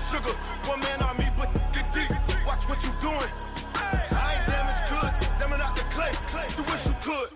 sugar. One man on me, but get deep. Watch what you doing. I ain't damaged goods. Damn it out the clay. You wish you could.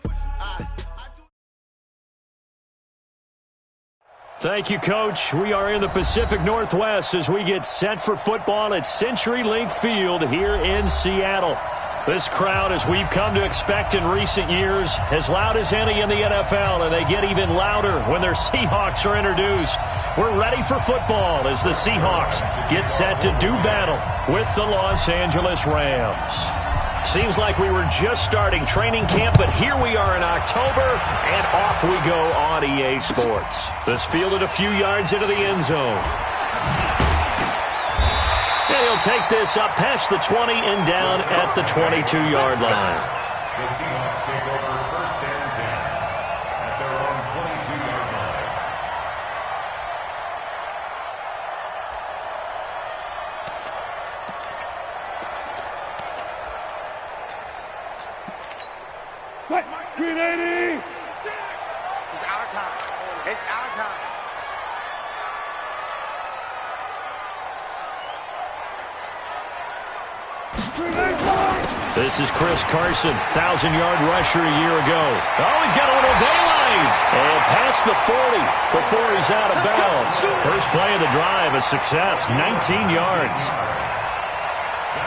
Thank you, Coach. We are in the Pacific Northwest as we get set for football at CenturyLink Field here in Seattle. This crowd, as we've come to expect in recent years, as loud as any in the NFL, and they get even louder when their Seahawks are introduced. We're ready for football as the Seahawks get set to do battle with the Los Angeles Rams. Seems like we were just starting training camp, but here we are in October, and off we go on EA Sports. This fielded a few yards into the end zone. And he'll take this up past the 20 and down at the 22-yard line. The Seahawks take over first and 10 at their own 22-yard line. Green 80! It's our time. It's our time. This is Chris Carson, 1,000-yard rusher a year ago. Oh, he's got a little daylight. And past the 40 before he's out of bounds. First play of the drive, a success, 19 yards.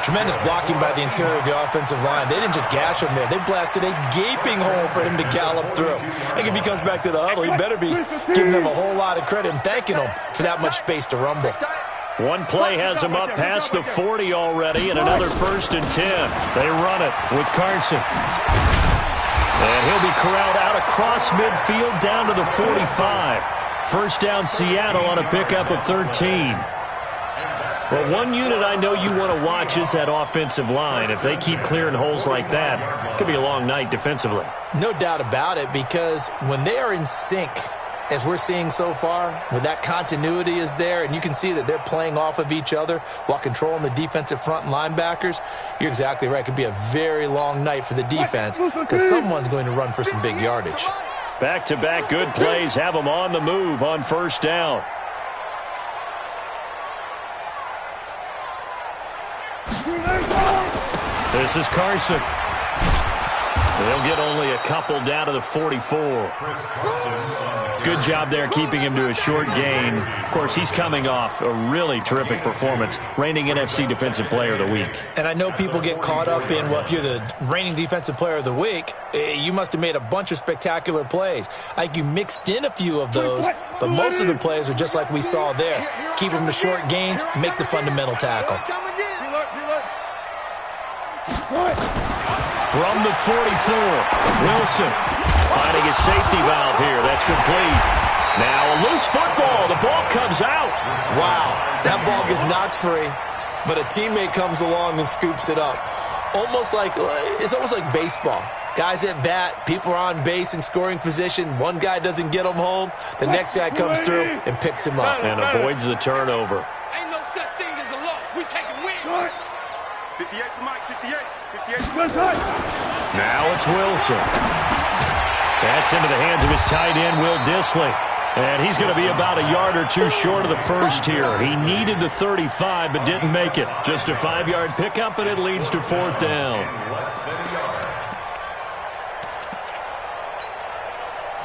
Tremendous blocking by the interior of the offensive line. They didn't just gash him there. They blasted a gaping hole for him to gallop through. I think if he comes back to the huddle, he better be giving them a whole lot of credit and thanking them for that much space to rumble. One play has him up past the 40 already, and another 1st and 10. They run it with Carson. And he'll be corralled out across midfield down to the 45. First down Seattle on a pickup of 13. Well, one unit I know you want to watch is that offensive line. If they keep clearing holes like that, it could be a long night defensively. No doubt about it, because when they are in sync, as we're seeing so far, when that continuity is there, and you can see that they're playing off of each other while controlling the defensive front and linebackers, you're exactly right. It could be a very long night for the defense because someone's going to run for some big yardage. Back-to-back good plays have them on the move on first down. This is Carson. They'll get only a couple down to the 44. Good job there keeping him to a short gain. Of course, he's coming off a really terrific performance, reigning NFC Defensive Player of the Week. And I know people get caught up in, well, if you're the reigning Defensive Player of the Week, you must have made a bunch of spectacular plays. I think you mixed in a few of those, but most of the plays are just like we saw there. Keep them to short gains, make the fundamental tackle. From the 44, Wilson finding a safety valve here. That's complete. Now a loose football. The ball comes out. Wow, that ball gets knocked free, but a teammate comes along and scoops it up. It's almost like baseball. Guys at bat, people are on base in scoring position. One guy doesn't get him home. The next guy comes through and picks him up. And avoids the turnover. Ain't no such thing as a loss. We take a win. 58 for Mike, 58. 58 for Mike. Now it's Wilson. That's into the hands of his tight end, Will Dissly. And he's going to be about a yard or two short of the first here. He needed the 35, but didn't make it. Just a 5-yard pickup, and it leads to 4th down.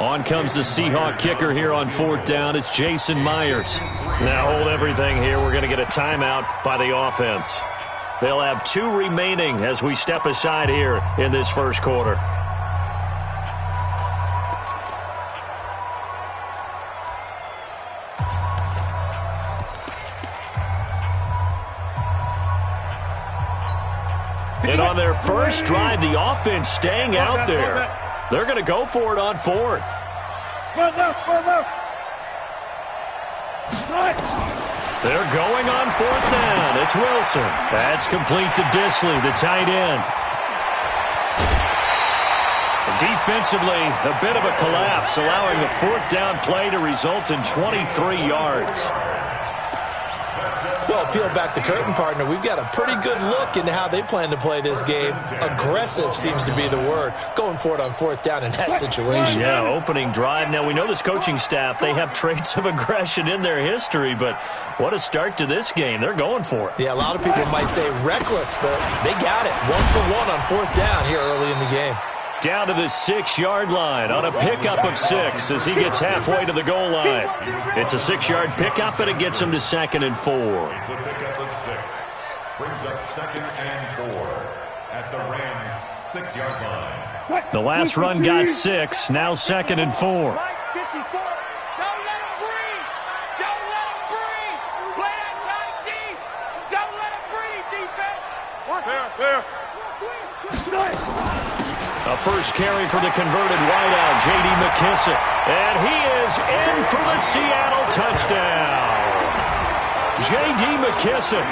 On comes the Seahawk kicker here on 4th down. It's Jason Myers. Now hold everything here. We're going to get a timeout by the offense. They'll have 2 remaining as we step aside here in this first quarter. And on their first drive, the offense staying out there. They're going to go for it on 4th. They're going on 4th down. It's Wilson. That's complete to Dissly, the tight end. Defensively, a bit of a collapse, allowing the 4th down play to result in 23 yards. Well, peel back the curtain, partner. We've got a pretty good look into how they plan to play this game. Aggressive seems to be the word. Going for it on fourth down in that situation. Yeah, opening drive. Now, we know this coaching staff, they have traits of aggression in their history, but what a start to this game. They're going for it. Yeah, a lot of people might say reckless, but they got it. 1 for 1 on fourth down here early in the game. Down to the 6-yard line on a pickup of 6 as he gets halfway to the goal line. It's a 6-yard pickup, and it gets him to 2nd and 4. It's a pickup of 6. Brings up 2nd and 4 at the Rams' 6-yard line. The last run got 6, now 2nd and 4. Don't let him breathe. Don't let him breathe. Play that tight deep. Don't let him breathe, defense. There. A first carry for the converted wideout, J.D. McKissick. And he is in for the Seattle touchdown. J.D. McKissick,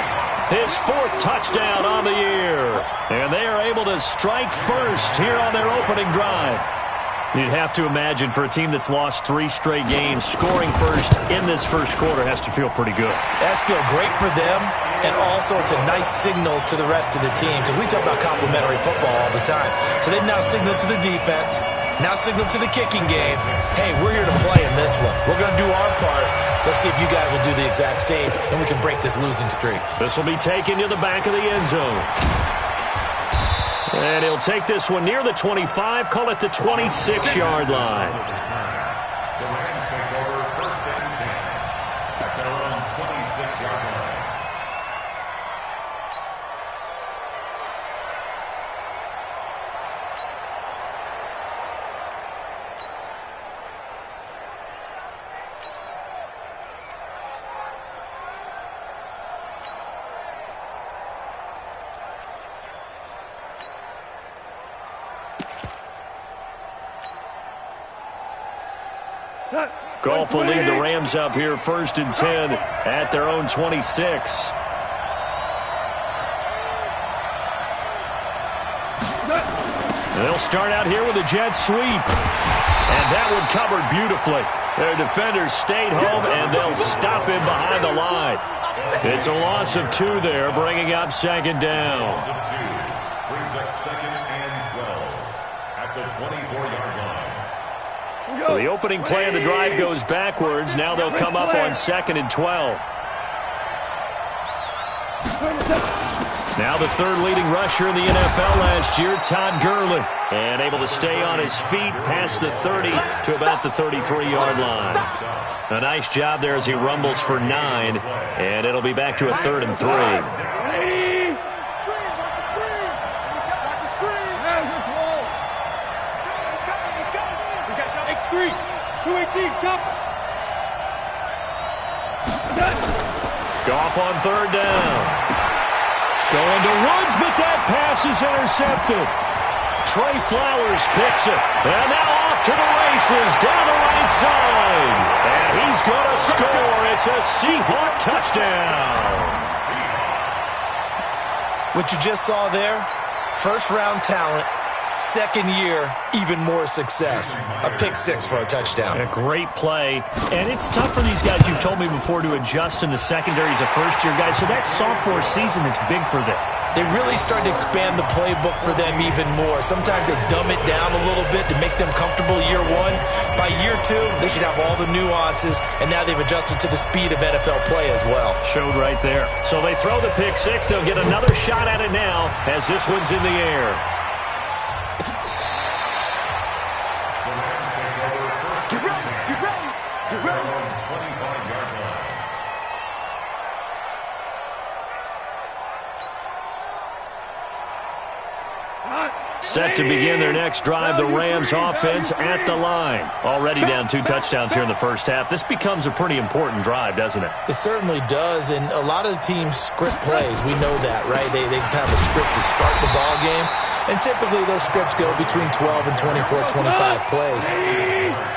his 4th touchdown on the year. And they are able to strike first here on their opening drive. You'd have to imagine for a team that's lost 3 straight games, scoring first in this first quarter has to feel pretty good. That's feel great for them, and also it's a nice signal to the rest of the team because we talk about complementary football all the time. So they've now signaled to the defense, now signaled to the kicking game, hey, we're here to play in this one. We're going to do our part. Let's see if you guys will do the exact same, and we can break this losing streak. This will be taken to the back of the end zone. And he'll take this one near the 25, call it the 26-yard line. The Rams take over 1st and 10 at their own 26-yard line. Goff will lead the Rams up here 1st and 10 at their own 26. They'll start out here with a jet sweep. And that one covered beautifully. Their defenders stayed home, and they'll stop him behind the line. It's a loss of 2 there, bringing up 2nd down. Loss of 2 brings up 2nd and 12 at the 24-yard line. So the opening play of the drive goes backwards. Now they'll come up on 2nd and 12. Now the 3rd leading rusher in the NFL last year, Todd Gurley. And able to stay on his feet past the 30 to about the 33-yard line. A nice job there as he rumbles for 9. And it'll be back to a 3rd and 3. Goff on 3rd down. Going to Woods, but that pass is intercepted. Trey Flowers picks it. And now off to the races down the right side. And he's going to score. It's a Seahawk touchdown. What you just saw there, 1st-round talent. 2nd year, even more success. A pick 6 for a touchdown. A great play. And it's tough for these guys, you've told me before, to adjust in the secondary as a first-year guy. So that sophomore season is big for them. They really start to expand the playbook for them even more. Sometimes they dumb it down a little bit to make them comfortable year 1. By year 2, they should have all the nuances, and now they've adjusted to the speed of NFL play as well. Showed right there. So they throw the pick 6. They'll get another shot at it now as this one's in the air. Set to begin their next drive, the Rams offense at the line. Already down 2 touchdowns here in the first half. This becomes a pretty important drive, doesn't it? It certainly does, and a lot of the teams script plays. We know that, right? They have a script to start the ball game, and typically those scripts go between 12 and 24, 25 plays.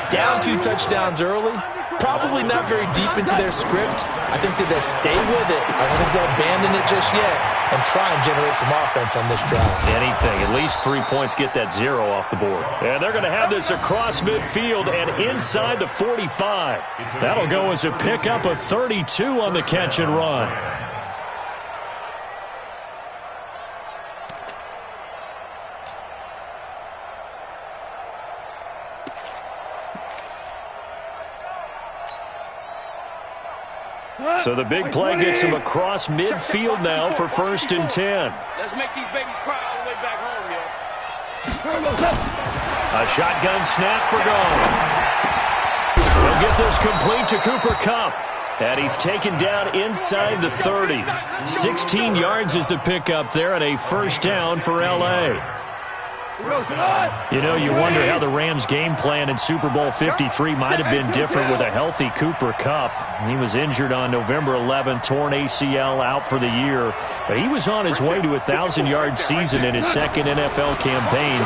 Down 2 touchdowns early, probably not very deep into their script. I think that they'll stay with it. I don't think they'll abandon it just yet and try and generate some offense on this drive. Anything. At least 3 points, get that 0 off the board. And they're going to have this across midfield and inside the 45. That'll go as a pickup of 32 on the catch and run. So the big play gets him across midfield now for 1st and 10. Let's make these babies cry all the way back home, yo. A shotgun snap for Gone. He'll get this complete to Cooper Kupp. And he's taken down inside the 30. 16 yards is the pickup there and a 1st down for L.A. You know, you wonder how the Rams' game plan in Super Bowl 53 might have been different with a healthy Cooper Kupp. He was injured on November 11th, torn ACL, out for the year. But he was on his way to a 1,000-yard season in his 2nd NFL campaign.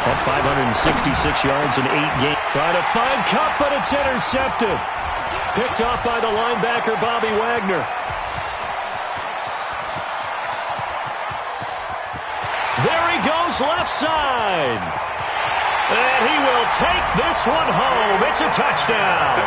Had 566 yards in 8 games. Trying to find Kupp, but it's intercepted. Picked off by the linebacker, Bobby Wagner. There he goes, left side. And he will take this one home. It's a touchdown.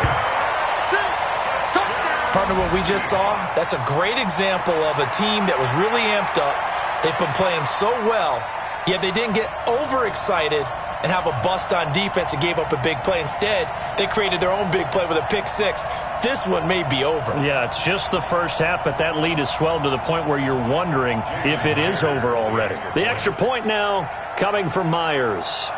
Partner, what we just saw, that's a great example of a team that was really amped up. They've been playing so well, yet they didn't get overexcited and have a bust on defense and gave up a big play. Instead, they created their own big play with a pick-6. This one may be over. Yeah, it's just the first half, but that lead has swelled to the point where you're wondering if it is over already. The extra point now coming from Myers.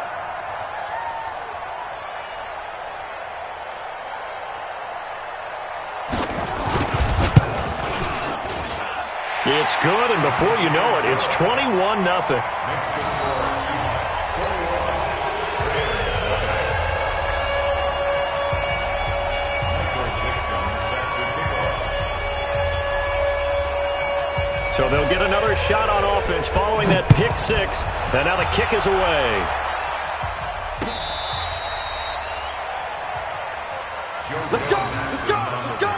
It's good, and before you know it, it's 21-0. So they'll get another shot on offense following that pick-6, and now the kick is away. Let's go! Let's go! Let's go!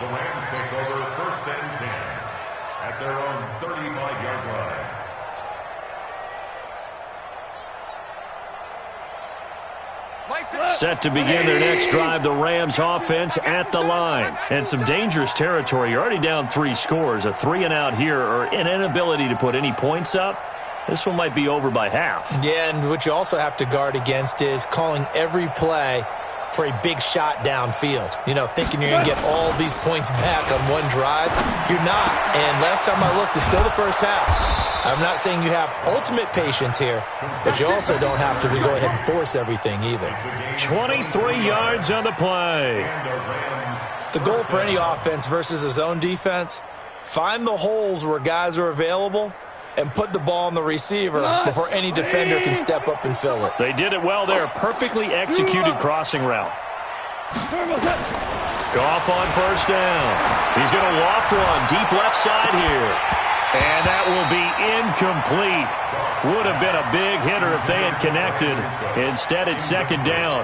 The Rams take over 1st and 10 at their own 35-yard line. Set to begin their next drive, the Rams offense at the line. And some dangerous territory. You're already down 3 scores. A 3-and-out here, or an inability to put any points up. This one might be over by half. Yeah, and what you also have to guard against is calling every play for a big shot downfield. You know, thinking you're going to get all these points back on one drive. You're not. And last time I looked, it's still the first half. I'm not saying you have ultimate patience here, but you also don't have to go ahead and force everything either. 23 yards on the play. The goal for any offense versus a zone defense, find the holes where guys are available and put the ball on the receiver before any defender can step up and fill it. They did it well there. Perfectly executed crossing route. Goff on 1st down. He's going to loft one deep left side here. And that will be incomplete. Would have been a big hitter if they had connected. Instead, it's 2nd down.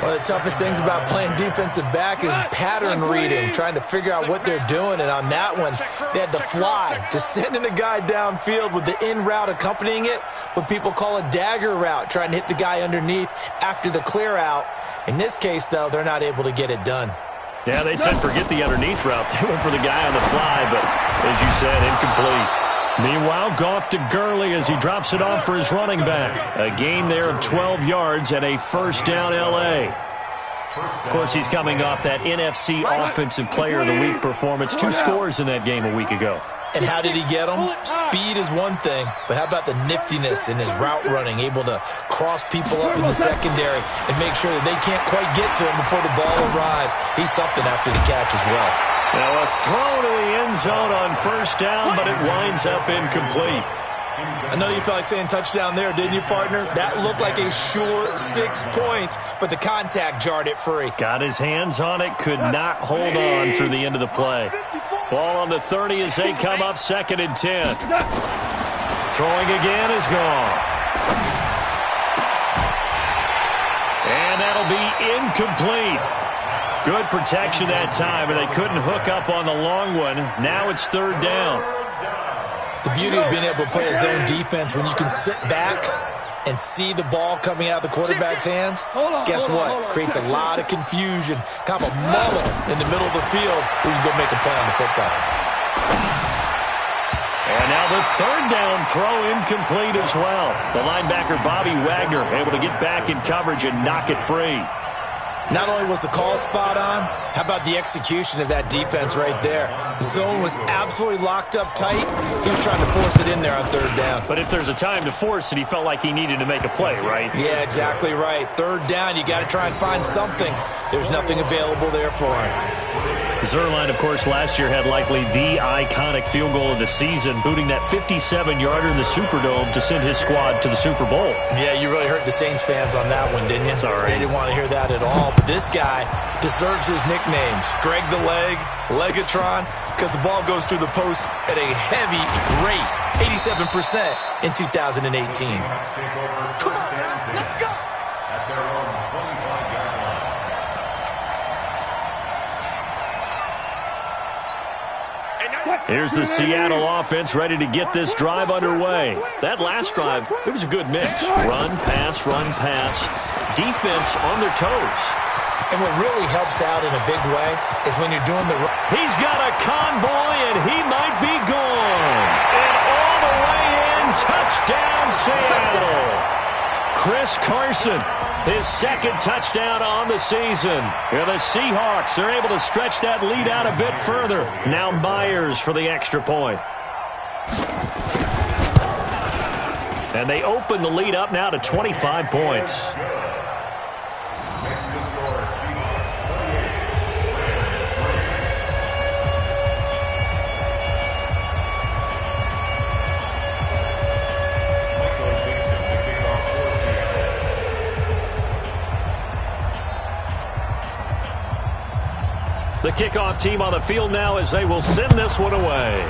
One of the toughest things about playing defensive back is pattern reading, trying to figure out what they're doing. And on that one, they had to fly, just sending a guy downfield with the in route accompanying it, what people call a dagger route, trying to hit the guy underneath after the clear out. In this case, though, they're not able to get it done. Yeah, they said forget the underneath route. They went for the guy on the fly, but as you said, incomplete. Meanwhile, Goff to Gurley as he drops it off for his running back. A gain there of 12 yards and a 1st down L.A. Of course, he's coming off that NFC Offensive Player of the Week performance. 2 scores in that game a week ago. And how did he get them? Speed is one thing, but how about the niftiness in his route running, able to cross people up in the secondary and make sure that they can't quite get to him before the ball arrives. He's something after the catch as well. Now a throw to the end zone on 1st down, but it winds up incomplete. I know you felt like saying touchdown there, didn't you, partner? That looked like a sure 6 points, but the contact jarred it free. Got his hands on it, could not hold on through the end of the play. Ball on the 30 as they come up 2nd and 10. Throwing again is gone. And that'll be incomplete. Good protection that time, and they couldn't hook up on the long one. Now it's 3rd down. The beauty of being able to play a zone defense when you can sit back and see the ball coming out of the quarterback's hands, guess what? Creates a lot of confusion, kind of a muddle in the middle of the field where you can go make a play on the football. And now the 3rd down throw incomplete as well. The linebacker, Bobby Wagner, able to get back in coverage and knock it free. Not only was the call spot on, how about the execution of that defense right there? The zone was absolutely locked up tight. He was trying to force it in there on third down. But if there's a time to force it, he felt like he needed to make a play, right? Yeah, exactly right. Third down, you got to try and find something. There's nothing available there for him. Zuerlein, of course, last year had likely the iconic field goal of the season, booting that 57-yarder in the Superdome to send his squad to the Super Bowl. Yeah, you really hurt the Saints fans on that one, didn't you? Sorry. They didn't want to hear that at all. But this guy deserves his nicknames. Greg the Leg, Legatron, because the ball goes through the post at a heavy rate, 87% in 2018. Come on, let's go. At their own 25-yard line. Here's the Seattle offense ready to get this drive underway. That last drive, it was a good mix. Run, pass, defense on their toes. And what really helps out in a big way is when you're doing the... He's got a convoy, and he might be gone. And all the way in, touchdown Seattle. Chris Carson, his second touchdown on the season. And the Seahawks are able to stretch that lead out a bit further. Now Myers for the extra point. And they open the lead up now to 25 points. The kickoff team on the field now as they will send this one away.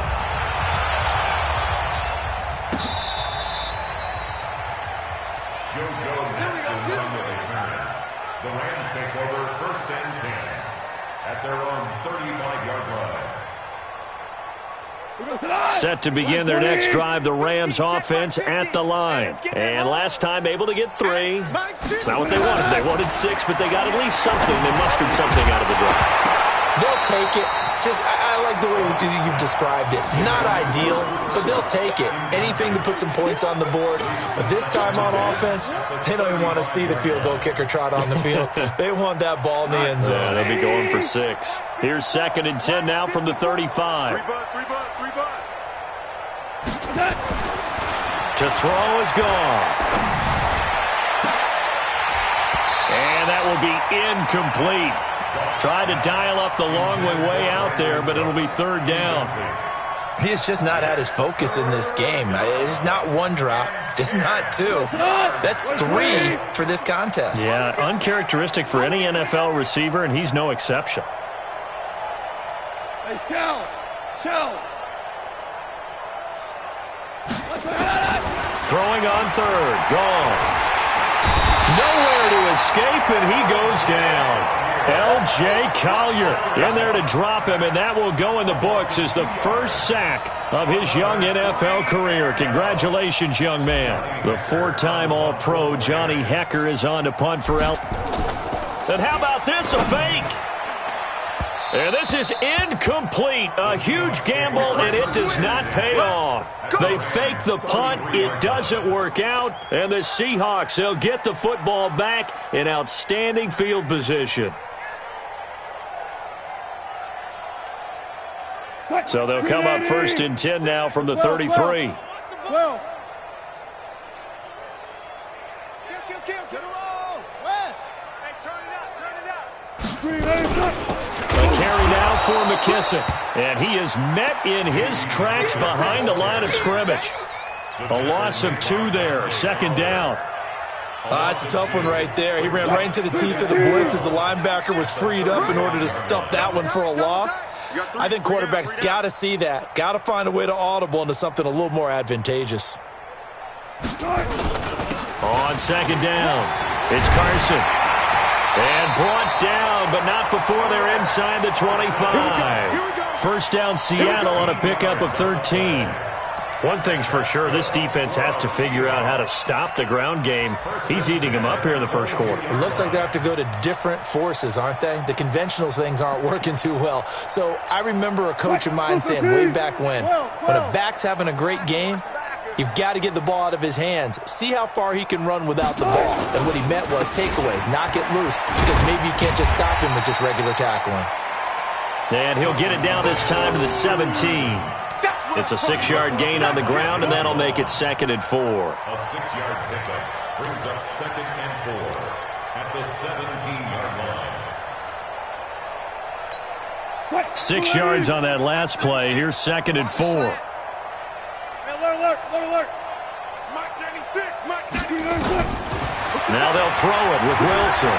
JoJo Natson on the return. The Rams take over 1st and 10 at their own 35-yard line. Set to begin their next drive, the Rams offense at the line. And last time able to get 3. It's not what they wanted. They wanted 6, but they got at least something. They mustered something out of the drive. They'll take it. I like the way you've described it. Not ideal, but they'll take it. Anything to put some points on the board. But this time on offense, they don't even want to see the field goal kicker trot on the field. They want that ball in the end zone. Yeah, they'll be going for 6. Here's 2nd and 10 now from the 35. To throw is gone. And that will be incomplete. Tried to dial up the long way out there, but it'll be 3rd down. He has just not had his focus in this game. It's not 1 drop. It's not 2. That's 3 for this contest. Yeah, uncharacteristic for any NFL receiver, and he's no exception. Hey, Shell! Throwing on 3rd. Gone. Nowhere to escape, and he goes down. L.J. Collier in there to drop him, and that will go in the books as the first sack of his young NFL career. Congratulations, young man. The 4-time All-Pro Johnny Hekker is on to punt for L. And how about this, a fake? And this is incomplete. A huge gamble, and it does not pay off. They fake the punt. It doesn't work out. And the Seahawks, they'll get the football back in outstanding field position. So they'll come up 1st and 10 now from the 33. Well. A carry now for McKissick. And he is met in his tracks behind the line of scrimmage. A loss of 2 there. 2nd down. It's a tough one right there. He ran right into the teeth of the blitz as the linebacker was freed up in order to stop that one for a loss. I think quarterbacks got to see that. Got to find a way to audible into something a little more advantageous. On 2nd down, it's Carson. And brought down, but not before they're inside the 25. First down, Seattle on a pickup of 13. One thing's for sure, this defense has to figure out how to stop the ground game. He's eating them up here in the first quarter. It looks like they have to go to different forces, aren't they? The conventional things aren't working too well. So I remember a coach of mine saying way back when a back's having a great game, You've got to get the ball out of his hands. See how far he can run without the ball. And what he meant was takeaways, knock it loose, because maybe you can't just stop him with just regular tackling. And he'll get it down this time to the 17. It's a 6-yard gain on the ground, and that'll make it 2nd and 4. A 6-yard pickup brings up 2nd and 4 at the 17-yard line. 6 yards on that last play. Here's 2nd and 4. Alert. Mike 96, Mike 96. Now they'll throw it with Wilson.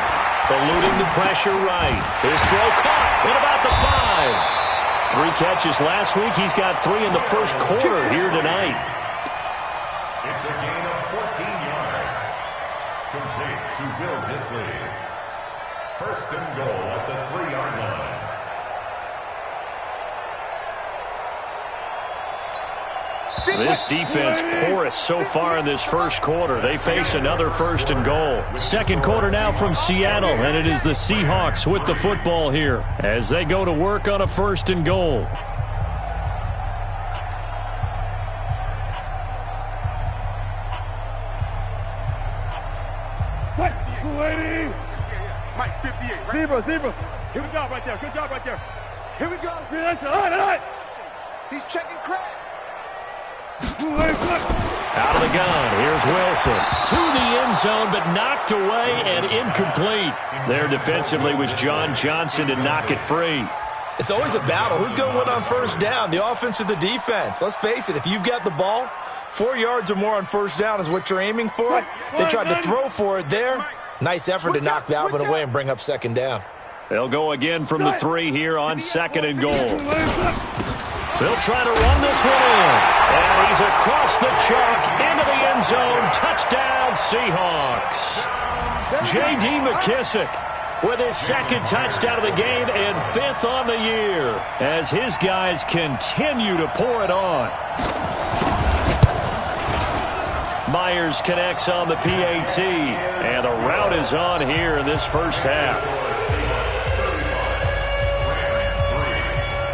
Eluding the pressure right. His throw caught at about the 5. 3 catches last week. He's got 3 in the first quarter here tonight. It's a gain of 14 yards. Complete to Will Disley. 1st and goal at the 3-yard line. This defense porous so far in this first quarter. They face another 1st and goal. 2nd quarter now from Seattle, and it is the Seahawks with the football here as they go to work on a 1st and goal. Mike 58, right? Zebra. Good job right there. Here we go. He's checking crack. Out of the gun, here's Wilson. To the end zone, but knocked away and incomplete. There defensively was John Johnson to knock it free. It's always a battle. Who's going to win on 1st down, the offense or the defense? Let's face it, if you've got the ball, 4 yards or more on 1st down is what you're aiming for. They tried to throw for it there. Nice effort to knock that one away and bring up 2nd down. They'll go again from the 3 here on 2nd and goal. They'll try to run this one in. And he's across the chalk into the end zone. Touchdown, Seahawks. J.D. McKissick with his 2nd touchdown of the game and 5th on the year as his guys continue to pour it on. Myers connects on the PAT, and the route is on here in this first half.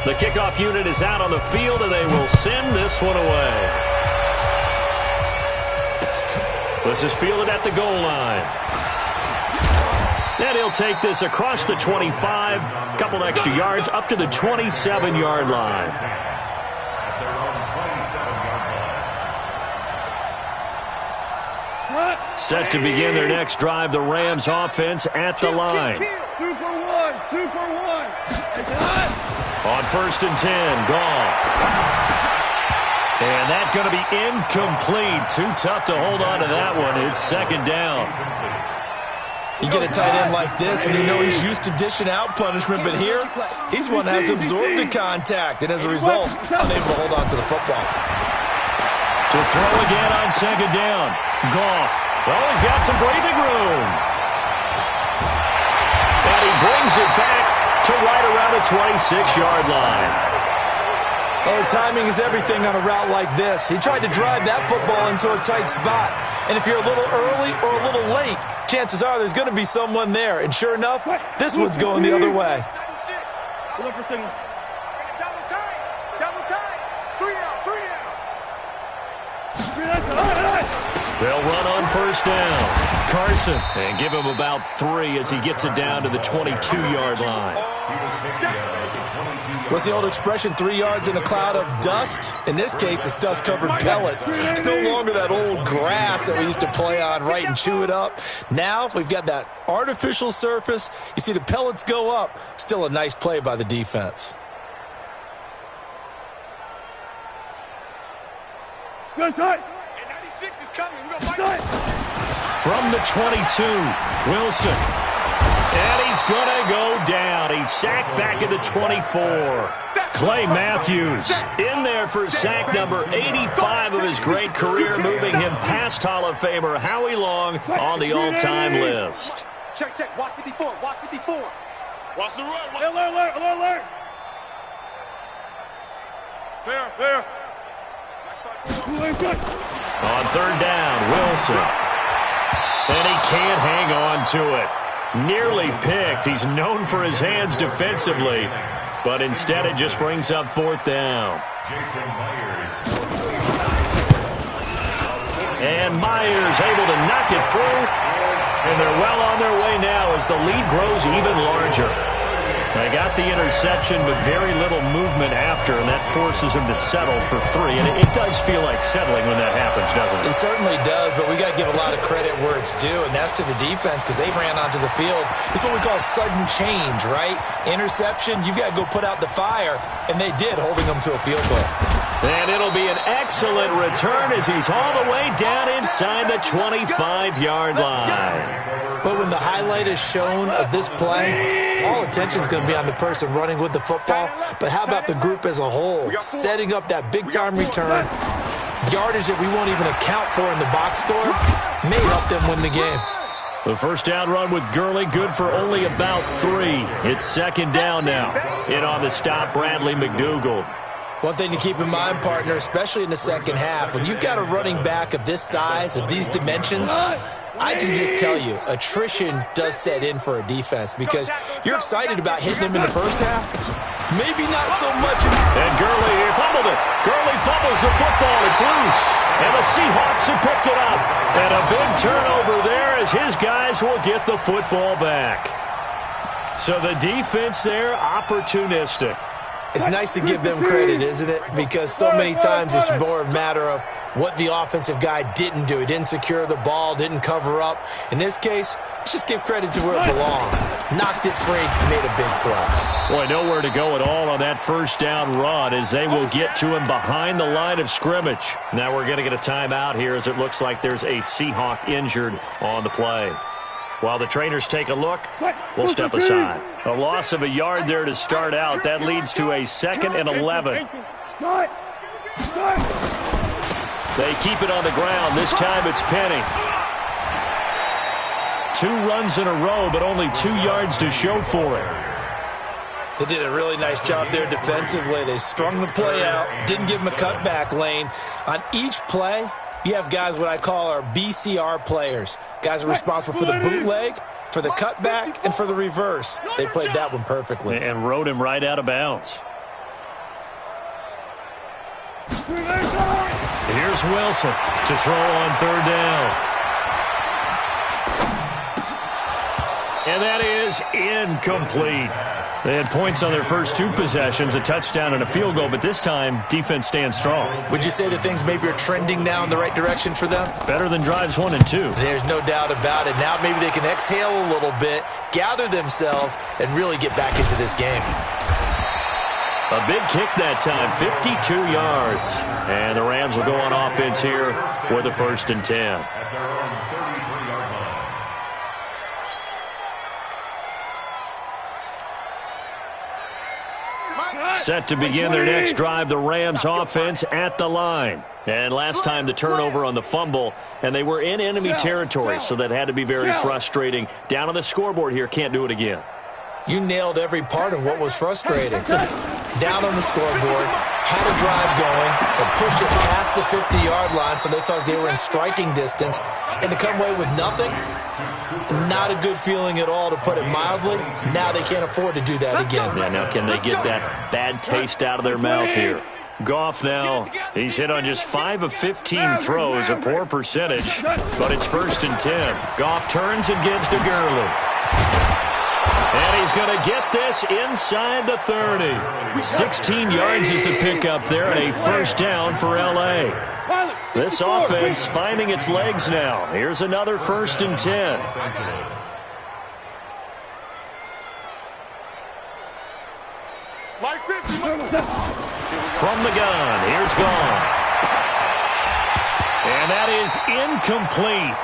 The kickoff unit is out on the field, and they will send this one away. This is fielded at the goal line. And he'll take this across the 25, a couple extra yards, up to the 27-yard line. Set to begin their next drive, the Rams offense at the line. Super one. On 1st and 10, Goff. And that's going to be incomplete. Too tough to hold on to that one. It's 2nd down. You get a tight end like this, and you know he's used to dishing out punishment, but here, he's one that has to absorb the contact, and as a result, unable to hold on to the football. To throw again on 2nd down. Goff. Oh, he's got some breathing room. And he brings it back to right around the 26-yard line. Oh, timing is everything on a route like this. He tried to drive that football into a tight spot. And if you're a little early or a little late, chances are there's going to be someone there. And sure enough, this one's going the other way. Look for signal. Double time. 3 down. They'll run on 1st down. Carson, and give him about 3 as he gets it down to the 22-yard line. What's the old expression, 3 yards in a cloud of dust? In this case, it's dust-covered pellets. It's no longer that old grass that we used to play on, right, and chew it up. Now we've got that artificial surface. You see the pellets go up. Still a nice play by the defense. Good side. 96 is coming. We're going to fight. From the 22, Wilson. And he's going to go down. He's sacked back at the 24. Clay Matthews in there for sack number 85 of his great career, moving him past Hall of Famer Howie Long on the all-time list. Check. Watch 54. Watch the run. Alert. There. On 3rd down, Wilson. And he can't hang on to it. Nearly picked. He's known for his hands defensively, but instead it just brings up 4th down. Jason Myers. And Myers able to knock it through. And they're well on their way now as the lead grows even larger. They got the interception, but very little movement after, and that forces them to settle for 3. And it does feel like settling when that happens, doesn't it? It certainly does, but we got to give a lot of credit where it's due, and that's to the defense because they ran onto the field. It's what we call sudden change, right? Interception, you've got to go put out the fire, and they did, holding them to a field goal. And it'll be an excellent return as he's all the way down inside the 25-yard line. But when the highlight is shown of this play, all attention is going to be on the person running with the football. But how about the group as a whole, setting up that big-time return, yardage that we won't even account for in the box score, may help them win the game. The first down run with Gurley, good for only about 3. It's second down now. In on the stop, Bradley McDougald. One thing to keep in mind, partner, especially in the second half, when you've got a running back of this size, of these dimensions, I can just tell you, attrition does set in for a defense because you're excited about hitting him in the first half. Maybe not so much. And Gurley fumbled it. Gurley fumbles the football. It's loose. And the Seahawks have picked it up. And a big turnover there as his guys will get the football back. So the defense there, opportunistic. It's nice to give them credit, isn't it? Because so many times it's more a matter of what the offensive guy didn't do. He didn't secure the ball, didn't cover up. In this case, let's just give credit to where it belongs. Knocked it free, made a big play. Boy, nowhere to go at all on that first down run as they will get to him behind the line of scrimmage. Now we're going to get a timeout here as it looks like there's a Seahawk injured on the play. While the trainers take a look, we'll step aside. A loss of a yard there to start out. That leads to a 2nd and 11. They keep it on the ground. This time it's Penny. 2 runs in a row, but only 2 yards to show for it. They did a really nice job there defensively. They strung the play out, didn't give him a cutback lane. On each play, you have guys what I call our BCR players. Guys are responsible for the bootleg, for the cutback, and for the reverse. They played that one perfectly. And rode him right out of bounds. Here's Wilson to throw on 3rd down. And that is incomplete. They had points on their first 2 possessions, a touchdown and a field goal, but this time, defense stands strong. Would you say that things maybe are trending now in the right direction for them? Better than drives 1 and 2. There's no doubt about it. Now maybe they can exhale a little bit, gather themselves, and really get back into this game. A big kick that time, 52 yards. And the Rams will go on offense here with a 1st and 10. Set to begin their next drive, the Rams offense at the line. And last time the turnover on the fumble, and they were in enemy territory, so that had to be very frustrating. Down on the scoreboard here, can't do it again. You nailed every part of what was frustrating. Down on the scoreboard, had a drive going, and pushed it past the 50-yard line so they felt they were in striking distance, and to come away with nothing, not a good feeling at all, to put it mildly. Now they can't afford to do that again. Yeah, now can they get that bad taste out of their mouth here? Goff now, he's hit on just 5 of 15 throws, a poor percentage, but it's 1st and 10. Goff turns and gives to Gurley. And he's going to get this inside the 30. 16 yards is the pickup there, and a 1st down for L.A. This offense finding its legs now. Here's another 1st and 10. From the gun, here's Goff. And that is incomplete.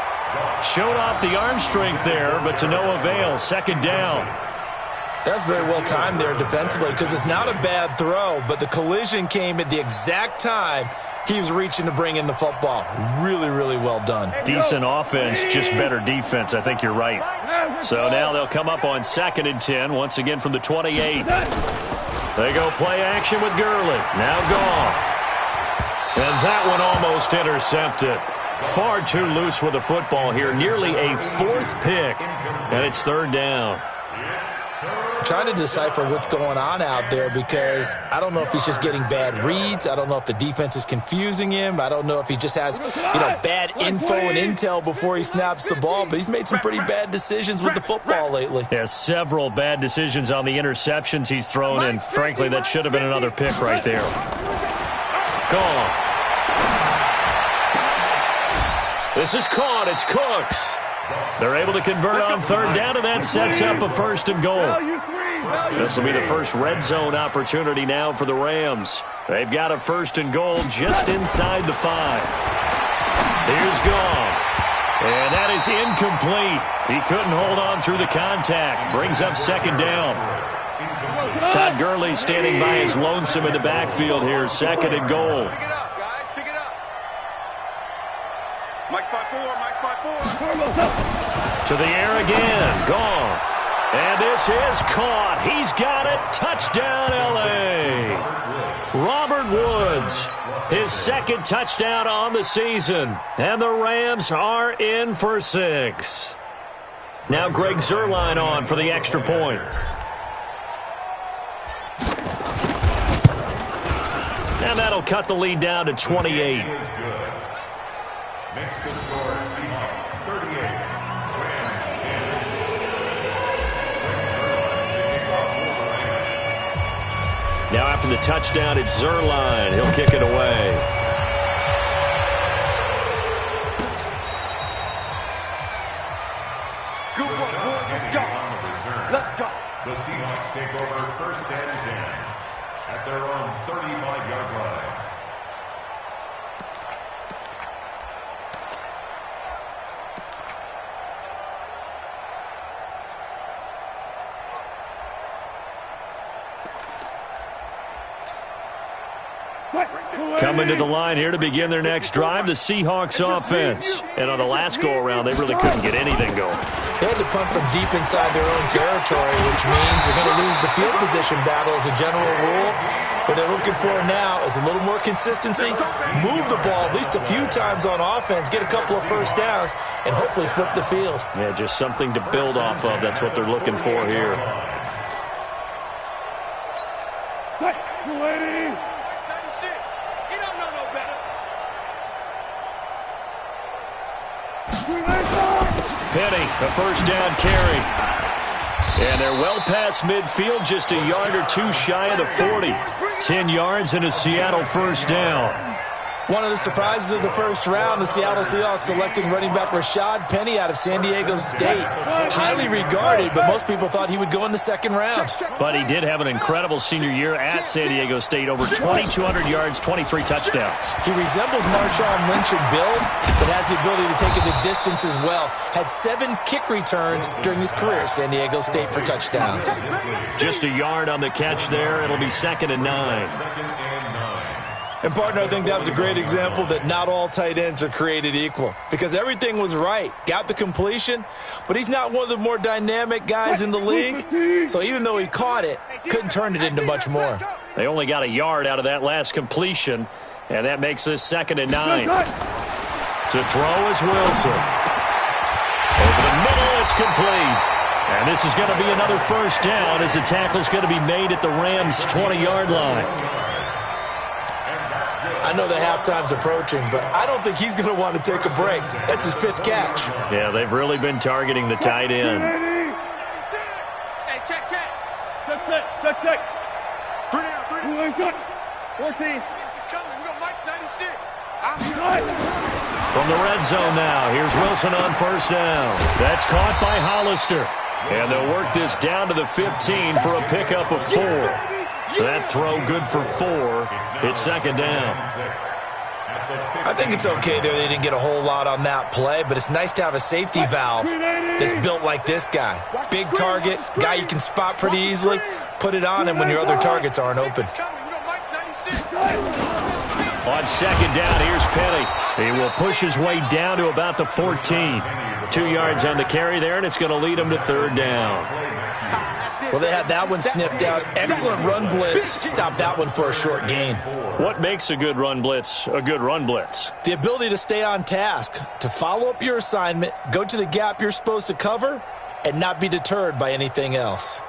Showed off the arm strength there, but to no avail. 2nd down. That's very well timed there defensively because it's not a bad throw, but the collision came at the exact time he was reaching to bring in the football. Really, really well done. Decent offense, just better defense. I think you're right. So now they'll come up on 2nd and 10, once again from the 28. They go play action with Gurley. Now Goff. And that one almost intercepted. Far too loose with the football here. Nearly a 4th pick. And it's 3rd down. I'm trying to decipher what's going on out there because I don't know if he's just getting bad reads. I don't know if the defense is confusing him. I don't know if he just has, bad info and intel before he snaps the ball, but he's made some pretty bad decisions with the football lately. Yeah, several bad decisions on the interceptions he's thrown, and frankly, that should have been another pick right there. Gone. This is caught. It's Cooks. They're able to convert on third down, and that sets up a 1st and goal. This will be the first red zone opportunity now for the Rams. They've got a 1st and goal just inside the 5. Here's Goff. And that is incomplete. He couldn't hold on through the contact. Brings up 2nd down. Todd Gurley standing by his lonesome in the backfield here. 2nd and goal. Pick it up, guys. Pick it up. Mike's by 4. Mike's by 4. To the air again. Goff. And this is caught. He's got it. Touchdown, L.A. Robert Woods, his 2nd touchdown on the season. And the Rams are in for 6. Now Greg Zuerlein on for the extra point. And that'll cut the lead down to 28. Next to score, Seahawks 38. Rams 10. Now after the touchdown, it's Zuerlein. He'll kick it away. Good work, boy. Let's go. Let's go. The Seahawks take over 1st and 10 at their own 35-yard line. Coming to the line here to begin their next drive, the Seahawks offense. And on the last go-around, they really couldn't get anything going. They had to punt from deep inside their own territory, which means they're going to lose the field position battle as a general rule. What they're looking for now is a little more consistency, move the ball at least a few times on offense, get a couple of 1st downs, and hopefully flip the field. Yeah, just something to build off of. That's what they're looking for here. Penny, a 1st down carry. And they're well past midfield, just a yard or 2 shy of the 40. 10 yards and a Seattle 1st down. One of the surprises of the 1st round, the Seattle Seahawks selecting running back Rashad Penny out of San Diego State. Highly regarded, but most people thought he would go in the 2nd round. But he did have an incredible senior year at San Diego State. Over 2,200 yards, 23 touchdowns. He resembles Marshawn Lynch in build, but has the ability to take it the distance as well. Had 7 kick returns during his career at San Diego State for touchdowns. Just a yard on the catch there. It'll be 2nd and 9. And, partner, I think that was a great example that not all tight ends are created equal because everything was right. Got the completion, but he's not one of the more dynamic guys in the league. So even though he caught it, couldn't turn it into much more. They only got a yard out of that last completion, and that makes this 2nd and 9. To throw is Wilson. Over the middle, it's complete. And this is going to be another 1st down as the tackle's going to be made at the Rams' 20-yard line. I know the halftime's approaching, but I don't think he's going to want to take a break. That's his 5th catch. Yeah, they've really been targeting the tight end. Hey, check. Check. 3 down. 14. He's coming. We got Mike 96. From the red zone now, here's Wilson on 1st down. That's caught by Hollister. And they'll work this down to the 15 for a pickup of 4. That throw good for 4. It's 2nd down. I think it's okay there. They didn't get a whole lot on that play, but it's nice to have a safety valve that's built like this guy. Big target, guy you can spot pretty easily. Put it on him when your other targets aren't open. On 2nd down, here's Penny. He will push his way down to about the 14. 2 yards on the carry there, and it's going to lead him to 3rd down. Well, they had that one sniffed out. Excellent run blitz. Stopped that one for a short gain. What makes a good run blitz a good run blitz? The ability to stay on task, to follow up your assignment, go to the gap you're supposed to cover, and not be deterred by anything else.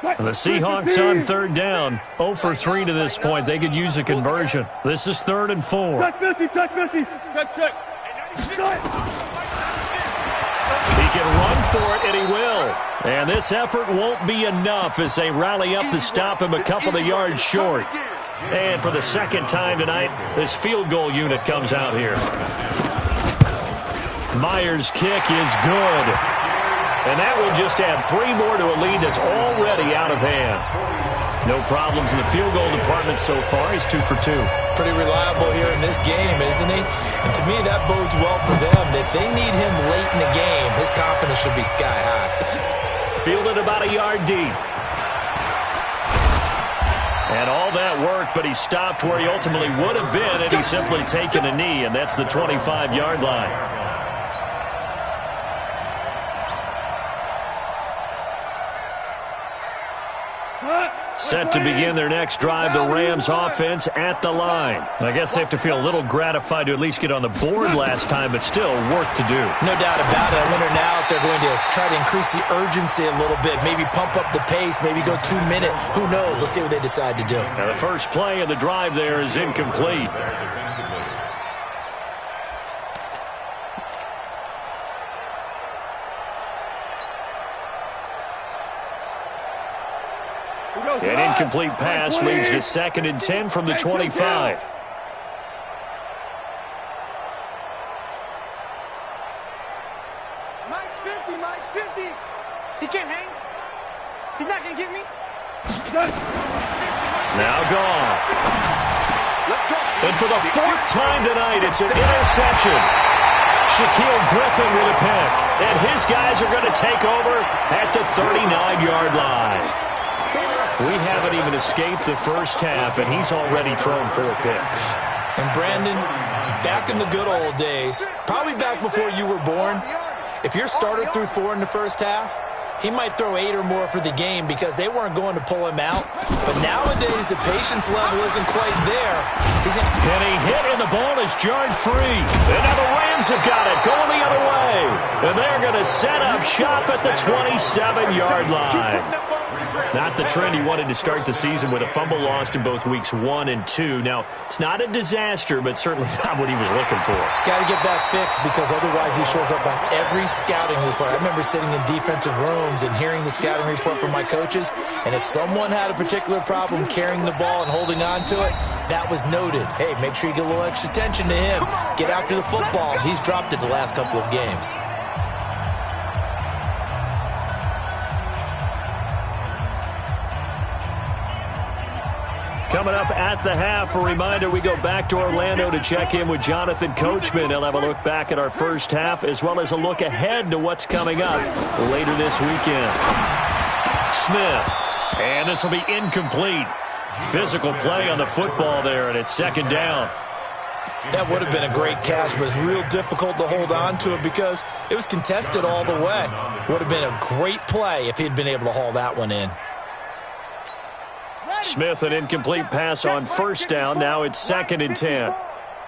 The Seahawks on third down. 0 for 3 to this point. They could use a conversion. This is 3rd and 4. Check 50, check 50. Check. He can run for it, and he will. And this effort won't be enough as they rally up to stop him a couple of yards short. And for the second time tonight, this field goal unit comes out here. Myers' kick is good. And that will just add 3 more to a lead that's already out of hand. No problems in the field goal department so far. He's 2 for 2. Pretty reliable here in this game, isn't he? And to me, that bodes well for them. If they need him late in the game, his confidence should be sky high. Fielded about a yard deep. And all that work, but he stopped where he ultimately would have been had he simply taken a knee, and that's the 25-yard line. Set to begin their next drive, the Rams offense at the line. I guess they have to feel a little gratified to at least get on the board last time, but still work to do. No doubt about it. I wonder now if they're going to try to increase the urgency a little bit, maybe pump up the pace, maybe go 2-minute. Who knows? Let's see what they decide to do. Now the first play of the drive there is incomplete. An incomplete pass leads to 2nd and 10 from the 25. Mike's 50, Mike's 50. He can't hang. He's not going to get me. Now gone. And for the 4th time tonight, it's an interception. Shaquille Griffin with a pick. And his guys are going to take over at the 39-yard line. We haven't even escaped the first half, and he's already thrown 4 picks. And Brandon, back in the good old days, probably back before you were born, if your starter threw 4 in the first half, he might throw 8 or more for the game because they weren't going to pull him out. But nowadays, the patience level isn't quite there. And he hit, and the ball is jarred free. And now the Rams have got it, going the other way. And they're going to set up shop at the 27-yard line. Not the trend he wanted to start the season with a fumble lost in both weeks 1 and 2. Now, it's not a disaster, but certainly not what he was looking for. Got to get that fixed because otherwise he shows up on every scouting report. I remember sitting in defensive rooms and hearing the scouting report from my coaches, and if someone had a particular problem carrying the ball and holding on to it, that was noted. Hey, make sure you get a little extra attention to him. Get after the football. He's dropped it the last couple of games. Coming up at the half, a reminder, we go back to Orlando to check in with Jonathan Coachman. He'll have a look back at our first half as well as a look ahead to what's coming up later this weekend. Smith, and this will be incomplete. Physical play on the football there, and it's 2nd down. That would have been a great catch, but it's real difficult to hold on to it because it was contested all the way. Would have been a great play if he'd been able to haul that one in. Smith, an incomplete pass on 1st down. Now it's 2nd and 10.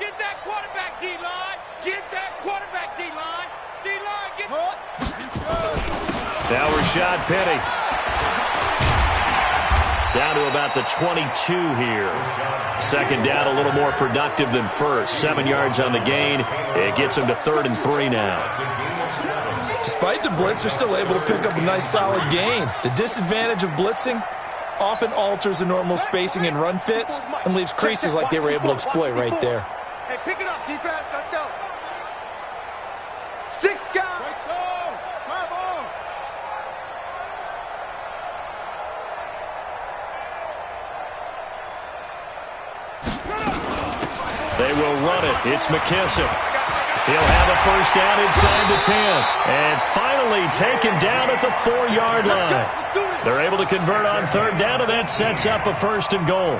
Get that quarterback, D-line. Get that quarterback, D-line. D-line, get... Now Rashad Penny. Down to about the 22 here. 2nd down, a little more productive than 1st. 7 yards on the gain. It gets him to 3rd and 3 now. Despite the blitz, they're still able to pick up a nice solid gain. The disadvantage of blitzing often alters the normal spacing and run fits and leaves creases like they were able to exploit right there. Hey, pick it up, defense. Let's go. 6 guys. They will run it. It's McKissick. He'll have a 1st down inside the 10. And finally taken down at the 4-yard line. They're able to convert on 3rd down, and that sets up a 1st and goal.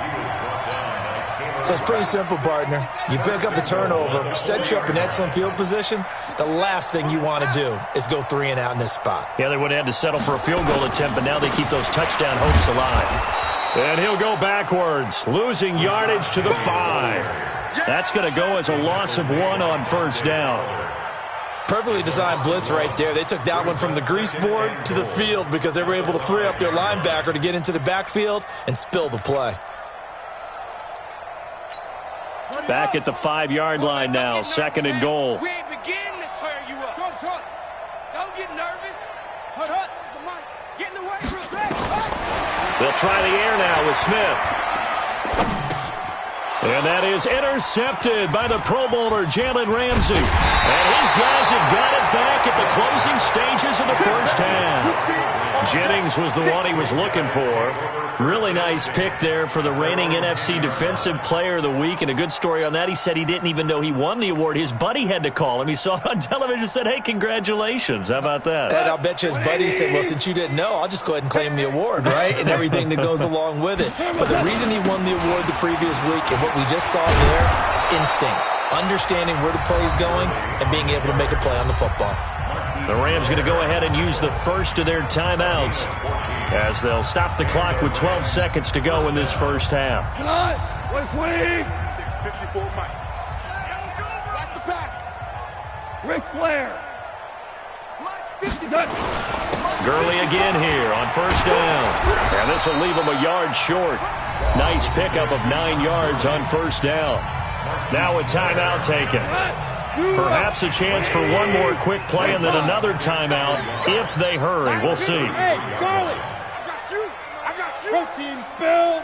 So it's pretty simple, partner. You pick up a turnover, set you up in excellent field position. The last thing you want to do is go 3 and out in this spot. Yeah, they would have had to settle for a field goal attempt, but now they keep those touchdown hopes alive. And he'll go backwards, losing yardage to the 5. That's going to go as a loss of 1 on 1st down. Perfectly designed blitz right there. They took that one from the grease board to the field because they were able to free up their linebacker to get into the backfield and spill the play. Back at the 5-yard line now, 2nd and goal. We ain't beginning to tear you up. Don't get nervous. Get in the way, Bruce. They'll try the air now with Smith. And that is intercepted by the Pro Bowler, Jalen Ramsey. And his guys have got it back at the closing stages of the first half. Jennings was the one he was looking for. Really nice pick there for the reigning NFC Defensive Player of the Week. And a good story on that, he said he didn't even know he won the award. His buddy had to call him. He saw it on television and said, hey, congratulations. How about that? And I'll bet you his buddy said, well, since you didn't know, I'll just go ahead and claim the award, right? And everything that goes along with it. But the reason he won the award the previous week and what we just saw there, instincts, understanding where the play is going and being able to make a play on the football. The Rams going to go ahead and use the first of their timeouts as they'll stop the clock with 12 seconds to go in this first half. Wait. 54 Mike. Watch the pass. Ric Flair. Gurley again here on first down. And this will leave him a yard short. Nice pickup of 9 yards on first down. Now a timeout taken. Perhaps a chance for one more quick play and then another timeout if they hurry. We'll see. Hey, Charlie. I got you. Protein spill.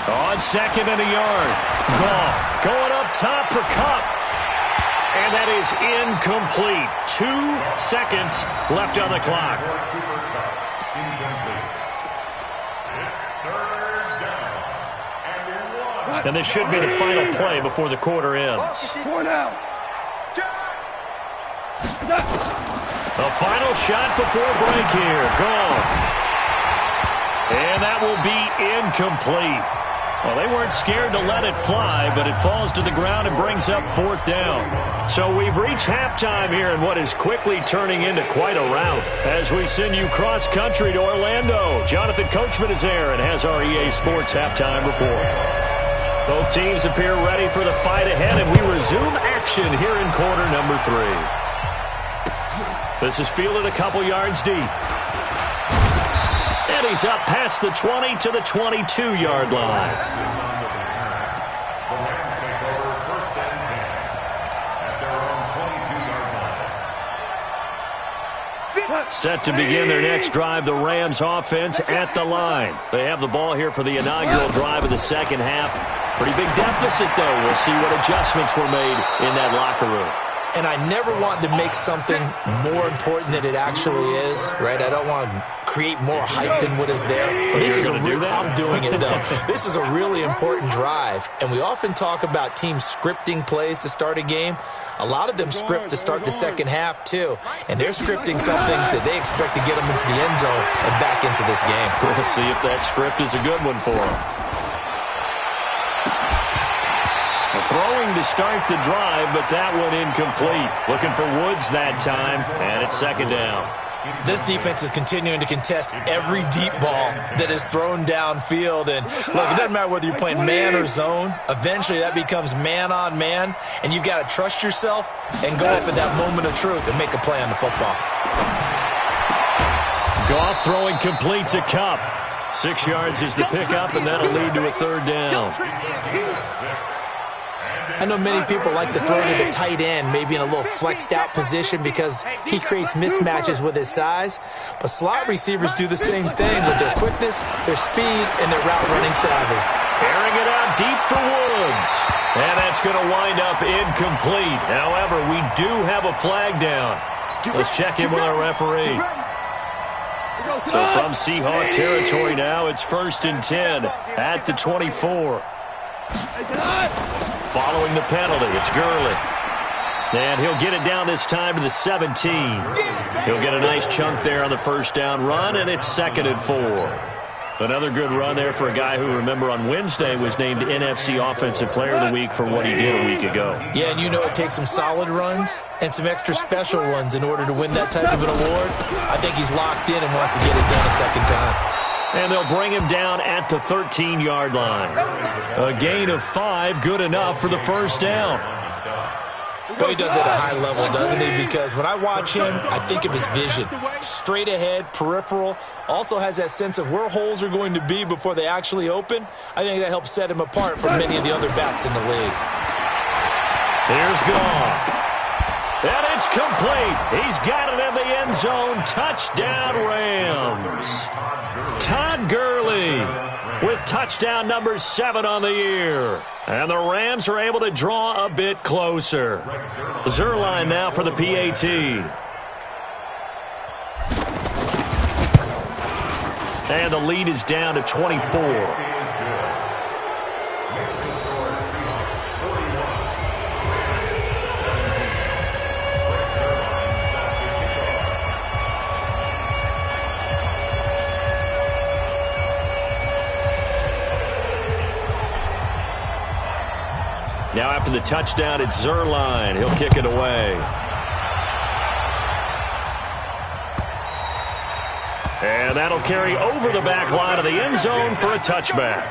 On 2nd and a yard. Goff going up top for Kupp. And that is incomplete. 2 seconds left on the clock. And this should be the final play before the quarter ends. 4 now. The final shot before break here. Goff. And that will be incomplete. Well, they weren't scared to let it fly, but it falls to the ground and brings up 4th down. So we've reached halftime here in what is quickly turning into quite a rout. As we send you cross-country to Orlando, Jonathan Coachman is there and has our EA Sports halftime report. Both teams appear ready for the fight ahead, and we resume action here in quarter number 3. This is fielded a couple yards deep. And he's up past the 20 to the 22-yard line. The Rams take over 1st and 10 at their own 22-yard line. Set to begin their next drive, the Rams offense at the line. They have the ball here for the inaugural drive of the second half. Pretty big deficit, though. We'll see what adjustments were made in that locker room. And I never want to make something more important than it actually is, right? I don't want to create more hype than what is there. But this is I'm doing it, though. This is a really important drive. And we often talk about teams scripting plays to start a game. A lot of them script to start the second half, too. And they're scripting something that they expect to get them into the end zone and back into this game. We'll see if that script is a good one for them. Throwing to start the drive, but that one incomplete. Looking for Woods that time, and it's 2nd down. This defense is continuing to contest every deep ball that is thrown downfield. And look, it doesn't matter whether you're playing man or zone. Eventually, that becomes man on man, and you've got to trust yourself and go up at that moment of truth and make a play on the football. Goff throwing complete to Kupp. 6 yards is the pickup, and that'll lead to a 3rd down. I know many people like to throw to the tight end, maybe in a little flexed out position because he creates mismatches with his size. But slot receivers do the same thing with their quickness, their speed, and their route running savvy. Airing it out deep for Woods. And that's going to wind up incomplete. However, we do have a flag down. Let's check in with our referee. So from Seahawk territory now, it's 1st and 10 at the 24. Following the penalty, it's Gurley. And he'll get it down this time to the 17. He'll get a nice chunk there on the first down run, and it's 2nd and 4. Another good run there for a guy who, remember, on Wednesday was named NFC Offensive Player of the Week for what he did a week ago. Yeah, and you know it takes some solid runs and some extra special ones in order to win that type of an award. I think he's locked in and wants to get it done a second time. And they'll bring him down at the 13-yard line. A gain of 5, good enough for the first down. Boy, he does it at a high level, doesn't he? Because when I watch him, I think of his vision. Straight ahead, peripheral. Also has that sense of where holes are going to be before they actually open. I think that helps set him apart from many of the other backs in the league. Here's Goff. And it's complete. He's got it in the end zone. Touchdown, Rams. Todd Gurley with touchdown number 7 on the year. And the Rams are able to draw a bit closer. Zerline now for the PAT. And the lead is down to 24. Now after the touchdown, it's Zerline. He'll kick it away. And that'll carry over the back line of the end zone for a touchback.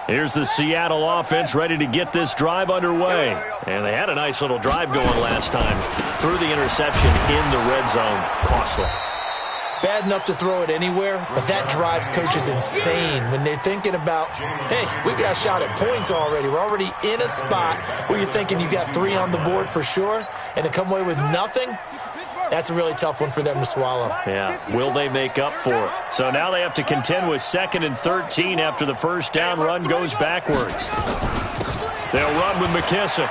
Here's the Seattle offense ready to get this drive underway. And they had a nice little drive going last time. Threw the interception in the red zone. Costly. Bad enough to throw it anywhere, but that drives coaches insane when they're thinking about, hey, we got a shot at points already. We're already in a spot where you're thinking you got 3 on the board for sure, and to come away with nothing, that's a really tough one for them to swallow. Yeah, will they make up for it? So now they have to contend with 2nd and 13 after the first down run goes backwards. They'll run with McKissick.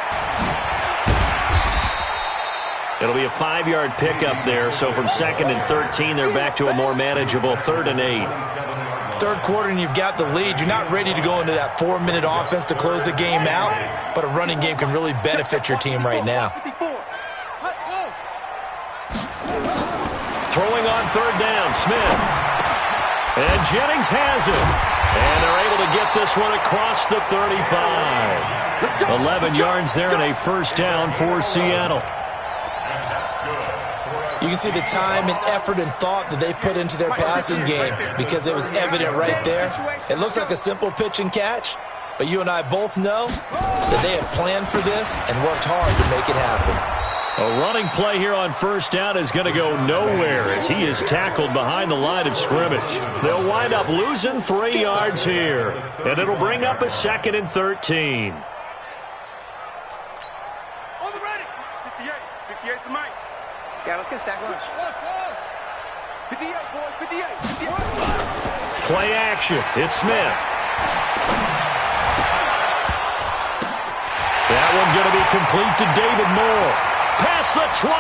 It'll be a 5-yard pickup there, so from 2nd and 13, they're back to a more manageable 3rd and 8. Third quarter and you've got the lead. You're not ready to go into that 4-minute offense to close the game out, but a running game can really benefit your team right now. Throwing on 3rd down, Smith. And Jennings has it. And they're able to get this one across the 35. 11 yards there and a first down for Seattle. You can see the time and effort and thought that they put into their passing game because it was evident right there. It looks like a simple pitch and catch, but you and I both know that they have planned for this and worked hard to make it happen. A running play here on first down is going to go nowhere as he is tackled behind the line of scrimmage. They'll wind up losing 3 yards here, and it'll bring up a 2nd and 13. On the ready. 58. 58 to Mike. Yeah, let's get a sack lunch. 58, boys. 58. 58. Play action. It's Smith. That one going to be complete to David Moore. Past the 20,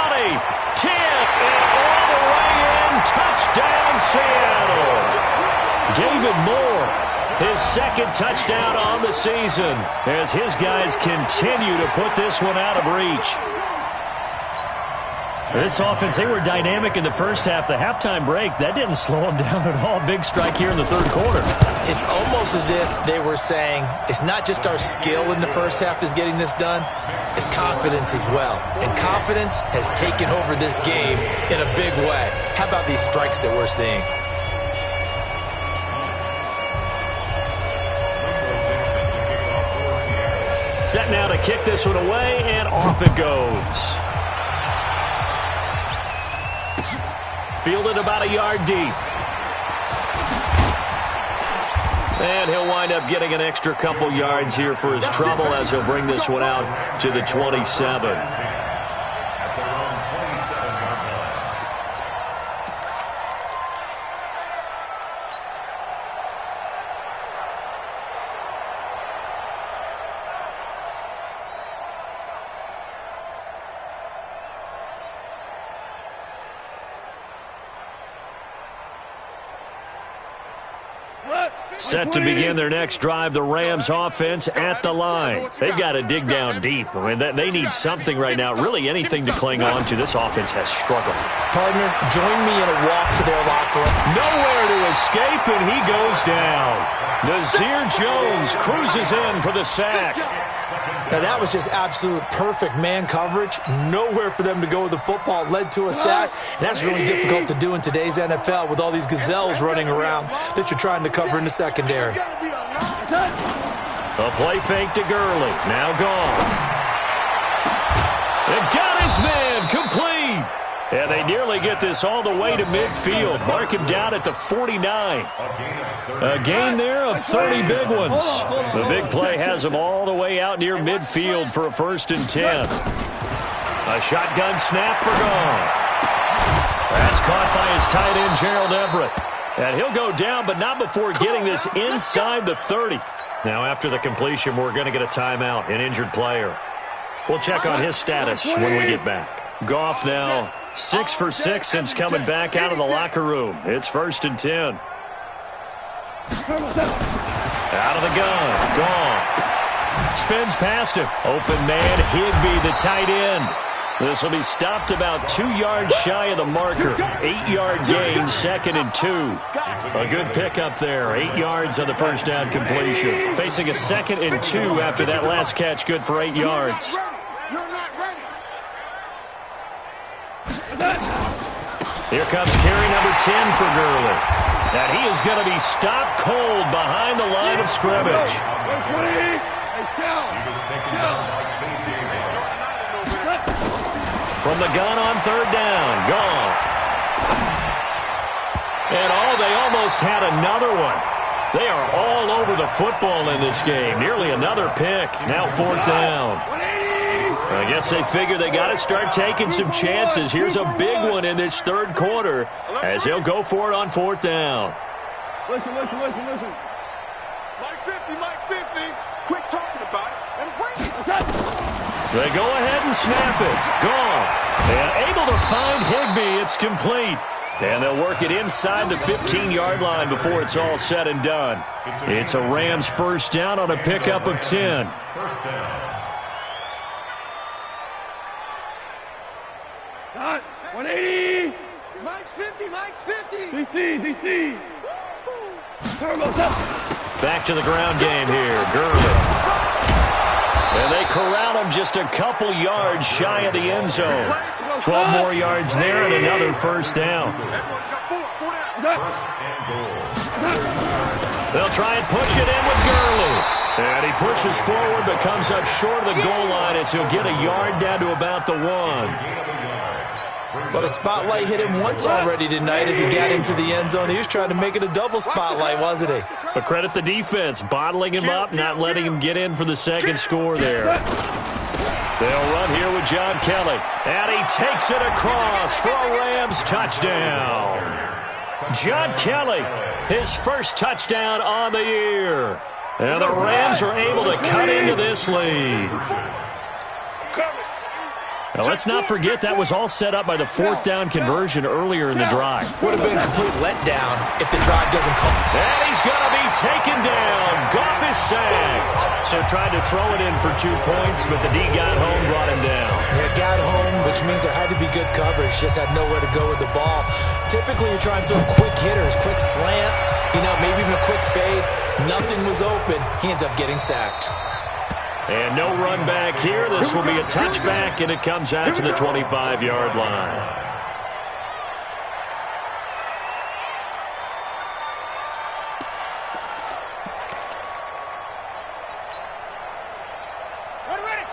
10, and all the way in. Touchdown, Seattle. David Moore, his 2nd touchdown on the season as his guys continue to put this one out of reach. This offense, they were dynamic in the first half. The halftime break, that didn't slow them down at all. Big strike here in the 3rd quarter. It's almost as if they were saying, it's not just our skill in the first half that's getting this done, it's confidence as well. And confidence has taken over this game in a big way. How about these strikes that we're seeing? Set now to kick this one away, and off it goes. Fielded about a yard deep. And he'll wind up getting an extra couple yards here for his trouble as he'll bring this one out to the 27. Set to begin their next drive, the Rams offense at the line. They've got to dig down deep. I mean, they need something right now, really anything to cling on to. This offense has struggled. Partner, join me in a walk to their locker room. Nowhere to escape, and he goes down. Nazir Jones cruises in for the sack. Now, that was just absolute perfect man coverage. Nowhere for them to go with the football. Led to a sack. And that's really difficult to do in today's NFL with all these gazelles running around that you're trying to cover in the secondary. A play fake to Gurley. Now gone. It got his man complete. And they nearly get this all the way to midfield. Mark him down at the 49. A gain there of 30 big ones. The big play has him all the way out near midfield for a 1st and 10. A shotgun snap for Goff. That's caught by his tight end, Gerald Everett. And he'll go down, but not before getting this inside the 30. Now, after the completion, we're going to get a timeout, an injured player. We'll check on his status when we get back. Goff now 6 for 6 since coming back out of the locker room. It's 1st and 10. Out of the gun. Goff. Spins past him. Open man, Higbee, the tight end. This will be stopped about 2 yards shy of the marker. 8-yard gain, 2nd and 2. A good pickup there. 8 yards on the first down completion. Facing a 2nd and 2 after that last catch, good for 8 yards. Here comes carry number 10 for Gurley. And he is going to be stopped cold behind the line of scrimmage. From the gun on 3rd down, Goff. And they almost had another one. They are all over the football in this game. Nearly another pick. Now 4th down. I guess they figure they got to start taking some chances. Here's a big one in this 3rd quarter as he'll go for it on 4th down. Listen. Mike 50, Mike 50. Quit talking about it and bring it. They go ahead and snap it. Gone. And able to find Higbee. It's complete. And they'll work it inside the 15-yard line before it's all said and done. It's a Rams 1st down on a pickup of 10. 1st down. 180. Mike's 50, Mike's 50. DC. Back to the ground game here. Gurley. And they corral him just a couple yards shy of the end zone. 12 more yards there and another 1st down. They'll try and push it in with Gurley. And he pushes forward but comes up short of the goal line as he'll get a yard down to about the 1. But a spotlight hit him once already tonight as he got into the end zone. He was trying to make it a double spotlight, wasn't he? But credit the defense, bottling him up, not letting him get in for the 2nd score there. They'll run here with John Kelly. And he takes it across for a Rams touchdown. John Kelly, his 1st touchdown on the year. And the Rams are able to cut into this lead. Now, let's not forget that was all set up by the 4th down conversion earlier in the drive. Would have been a complete letdown if the drive doesn't come. And he's going to be taken down. Goff is sacked. So tried to throw it in for 2 points, but the D got home, brought him down. Yeah, got home, which means there had to be good coverage. Just had nowhere to go with the ball. Typically, you're trying to throw quick hitters, quick slants, maybe even a quick fade. Nothing was open. He ends up getting sacked. And no run back here. This will be a touchback, and it comes out to the 25-yard line.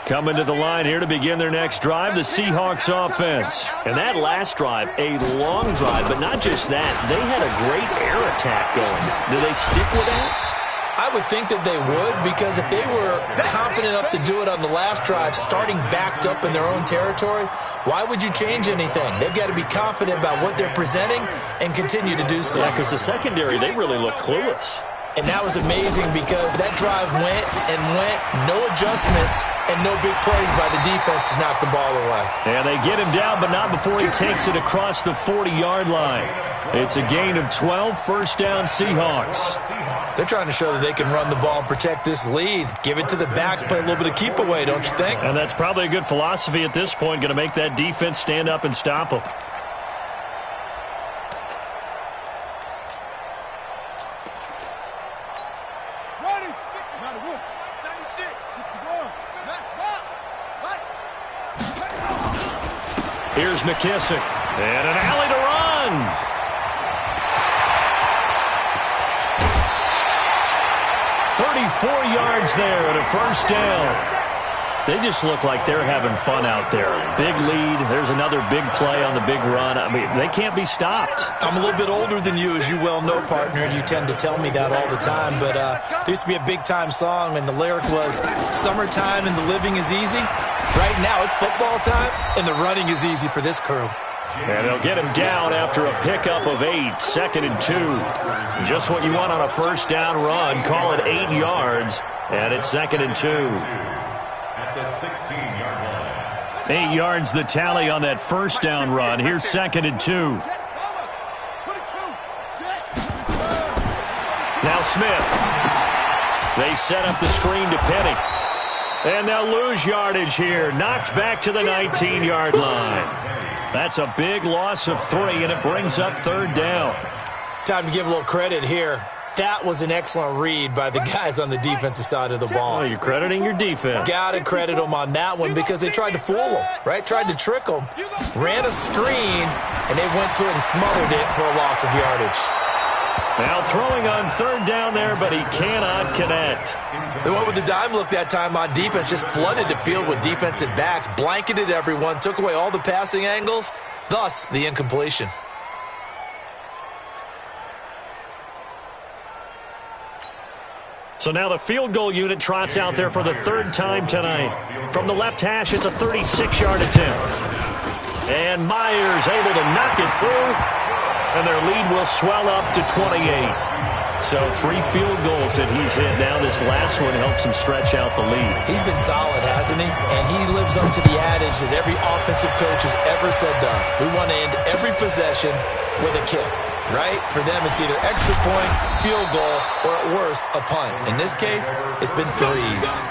Coming to the line here to begin their next drive, the Seahawks offense. And that last drive, a long drive, but not just that. They had a great air attack going. Do they stick with that? I would think that they would, because if they were confident enough to do it on the last drive, starting backed up in their own territory, why would you change anything? They've got to be confident about what they're presenting and continue to do so. Yeah, because the secondary, they really look clueless. And that was amazing because that drive went and went, no adjustments, and no big plays by the defense to knock the ball away. And they get him down, but not before he takes it across the 40-yard line. It's a gain of 12, 1st down Seahawks. They're trying to show that they can run the ball and protect this lead. Give it to the backs, play a little bit of keep away, don't you think? And that's probably a good philosophy at this point, going to make that defense stand up and stop them. Here's McKissick. And an alley to run. Yards there and a first down. They just look like they're having fun out there. Big lead. There's another big play on the big run. I mean, they can't be stopped. I'm a little bit older than you, as you well know, partner, and you tend to tell me that all the time. But there used to be a big-time song, and the lyric was, "Summertime and the living is easy." Right now, it's football time, and the running is easy for this crew. And they'll get him down after a pickup of 8, 2nd and 2. Just what you want on a first down run. Call it 8 yards, and it's 2nd and 2. At the 16-yard line. 8 yards the tally on that first down run. Here's 2nd and 2. Now Smith. They set up the screen to Penny. And they'll lose yardage here. Knocked back to the 19-yard line. That's a big loss of 3, and it brings up 3rd down. Time to give a little credit here. That was an excellent read by the guys on the defensive side of the ball. Well, you're crediting your defense. Got to credit them on that one because they tried to fool them, right? Tried to trick them. Ran a screen, and they went to it and smothered it for a loss of yardage. Now throwing on 3rd down there, but he cannot connect. They went with the dime look that time on defense, just flooded the field with defensive backs, blanketed everyone, took away all the passing angles, thus the incompletion. So now the field goal unit trots out there for the 3rd time tonight. From the left hash, it's a 36-yard attempt. And Myers able to knock it through, and their lead will swell up to 28. So 3 field goals that he's hit. Now this last one helps him stretch out the lead. He's been solid, hasn't he? And he lives up to the adage that every offensive coach has ever said to us. We want to end every possession with a kick, right? For them, it's either extra point, field goal, or at worst, a punt. In this case, it's been 3s.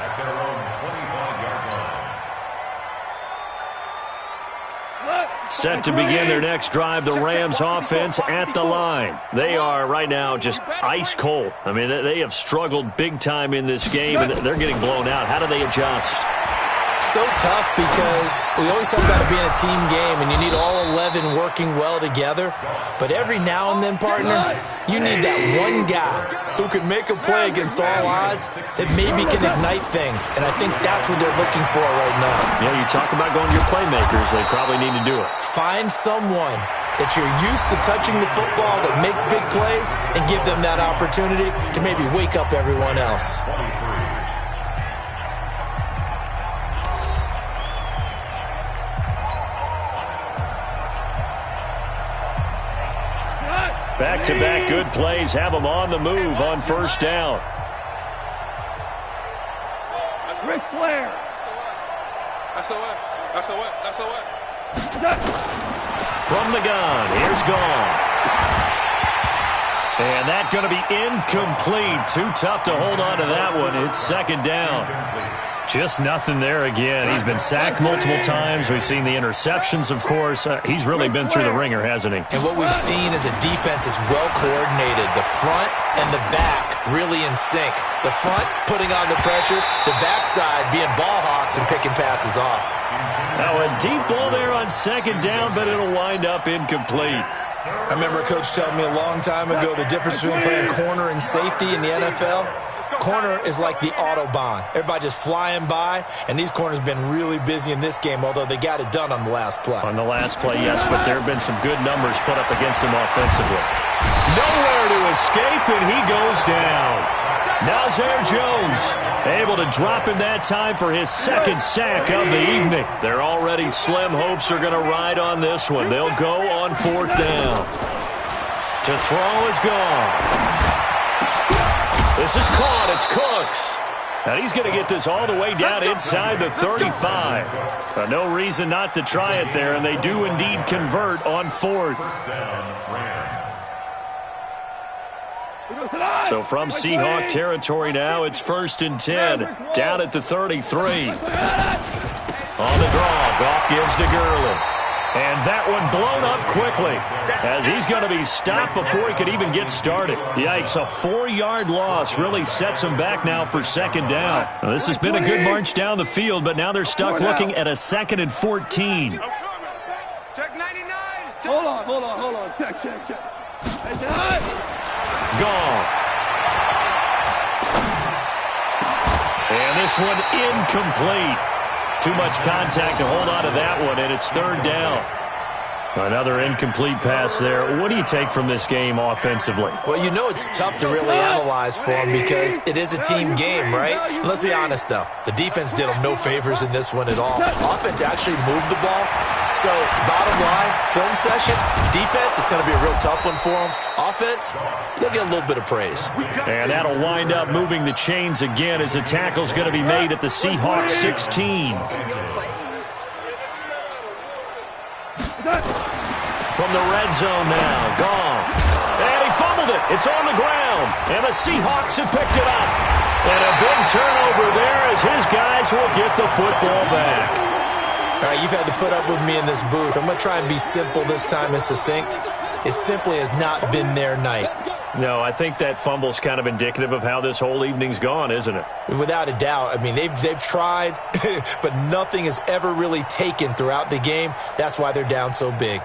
At their own 25-yard line. Set to begin their next drive, the Rams offense at the line. They are right now just ice cold. I mean, they have struggled big time in this game, and they're getting blown out. How do they adjust? So tough because we always talk about it being a team game, and you need all 11 working well together. But every now and then, partner, you need that one guy who can make a play against all odds that maybe can ignite things. And I think that's what they're looking for right now. Yeah, you talk about going to your playmakers. They probably need to do it. Find someone that you're used to touching the football that makes big plays and give them that opportunity to maybe wake up everyone else. Back-to-back good plays have them on the move on first down. Ric Flair. SOS. From the gun, here's Goff. And that's going to be incomplete. Too tough to hold on to that one. It's 2nd down. Just nothing there again. He's been sacked multiple times. We've seen the interceptions, of course. He's really been through the ringer, hasn't he? And what we've seen is a defense that's well coordinated. The front and the back really in sync. The front putting on the pressure, the backside being ball hawks and picking passes off. Now a deep ball there on 2nd down, but it'll wind up incomplete. I remember a coach telling me a long time ago the difference between playing corner and safety in the NFL. Corner is like the Autobahn. Everybody just flying by, and these corners have been really busy in this game, although they got it done on the last play. On the last play, yes, but there have been some good numbers put up against him offensively. Nowhere to escape, and he goes down. Nazir Jones able to drop him that time for his 2nd sack of the evening. Their already slim hopes are going to ride on this one. They'll go on 4th down. To throw is gone. This is caught. It's Cooks. Now he's going to get this all the way down inside the 35. No reason not to try it there, and they do indeed convert on 4th. So from Seahawk territory now, it's 1st and 10. Down at the 33. On the draw, Goff gives to Gurley. And that one blown up quickly as he's going to be stopped before he could even get started. Yikes, a 4-yard loss really sets him back now for 2nd down. Now, this has been a good march down the field, but now they're stuck looking at a 2nd and 14. Check 99. Hold on. Check. Goff. And this one incomplete. Too much contact to hold on to that one, and it's 3rd down. Another incomplete pass there. What do you take from this game offensively? Well, you know it's tough to really analyze for them because it is a team game, right? And let's be honest, though. The defense did them no favors in this one at all. Offense actually moved the ball. So, bottom line, film session, defense, it's going to be a real tough one for them. Offense, they'll get a little bit of praise. And that'll wind up moving the chains again as the tackle's going to be made at the Seahawks 16. From the red zone now, Goff. And he fumbled it. It's on the ground. And the Seahawks have picked it up. And a big turnover there as his guys will get the football back. All right, you've had to put up with me in this booth. I'm going to try and be simple this time and succinct. It simply has not been their night. No, I think that fumble's kind of indicative of how this whole evening's gone, isn't it? Without a doubt. I mean, they've tried, but nothing has ever really taken throughout the game. That's why they're down so big.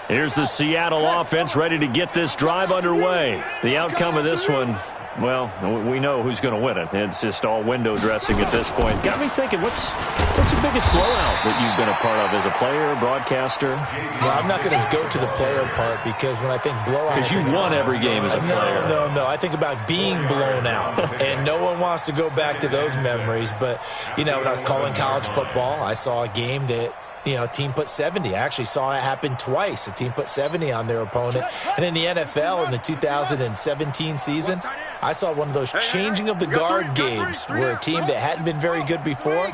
Here's the Seattle offense ready to get this drive underway. The outcome of this one, well, we know who's going to win it. It's just all window dressing at this point. Got me thinking, what's the biggest blowout that you've been a part of as a player, broadcaster? Well, I'm not going to go to the player part because when I think blowout... Because you won every game as a player. No. I think about being blown out. And no one wants to go back to those memories. But, you know, when I was calling college football, I saw a game that... a team put 70. I actually saw it happen twice. A team put 70 on their opponent. And in the NFL, in the 2017 season, I saw one of those changing of the guard games where a team that hadn't been very good before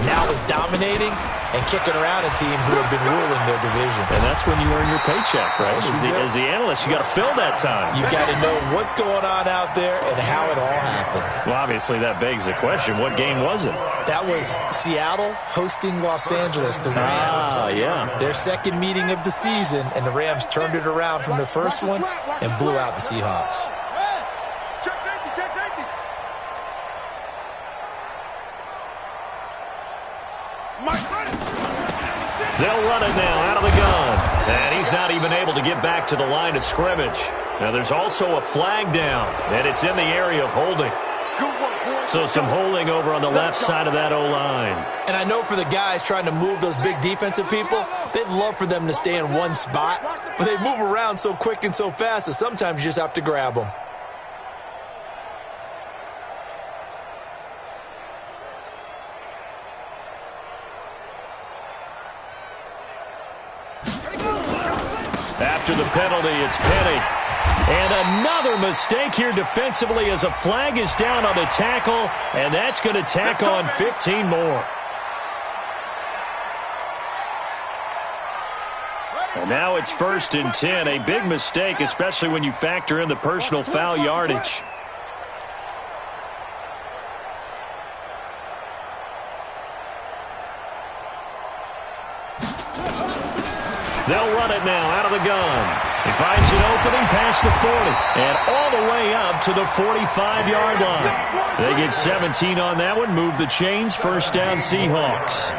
now is dominating and kicking around a team who have been ruling their division. And that's when you earn your paycheck, right? As the analyst, you got to fill that time. You've got to know what's going on out there and how it all happened. Well, obviously, that begs the question, what game was it? That was Seattle hosting Los Angeles, the Rams. Yeah. Their second meeting of the season, and the Rams turned it around from their first one and blew out the Seahawks. Check safety. They'll run it now out of the gun. And he's not even able to get back to the line of scrimmage. Now, there's also a flag down, and it's in the area of holding. So some holding over on the left side of that O-line. And I know for the guys trying to move those big defensive people, they'd love for them to stay in one spot, but they move around so quick and so fast that sometimes you just have to grab them. After the penalty, it's Penny. And another mistake here defensively as a flag is down on the tackle, and that's going to tack on 15 more. And now it's 1st and 10. A big mistake, especially when you factor in the personal foul yardage. They'll run it now out of the gun. He finds an opening past the 40 and all the way up to the 45-yard line. They get 17 on that one, move the chains, 1st down Seahawks.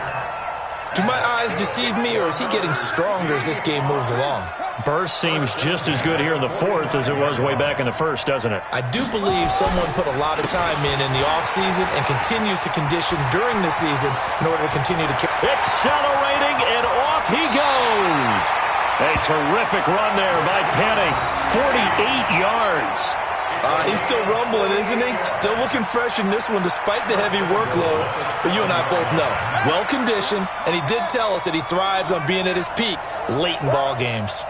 Do my eyes deceive me, or is he getting stronger as this game moves along? Burst seems just as good here in the 4th as it was way back in the 1st, doesn't it? I do believe someone put a lot of time in the offseason and continues to condition during the season in order to continue to... Accelerating, and off he goes. A terrific run there by Penny. 48 yards. He's still rumbling, isn't he? Still looking fresh in this one despite the heavy workload. But you and I both know, well-conditioned, and he did tell us that he thrives on being at his peak late in ball games.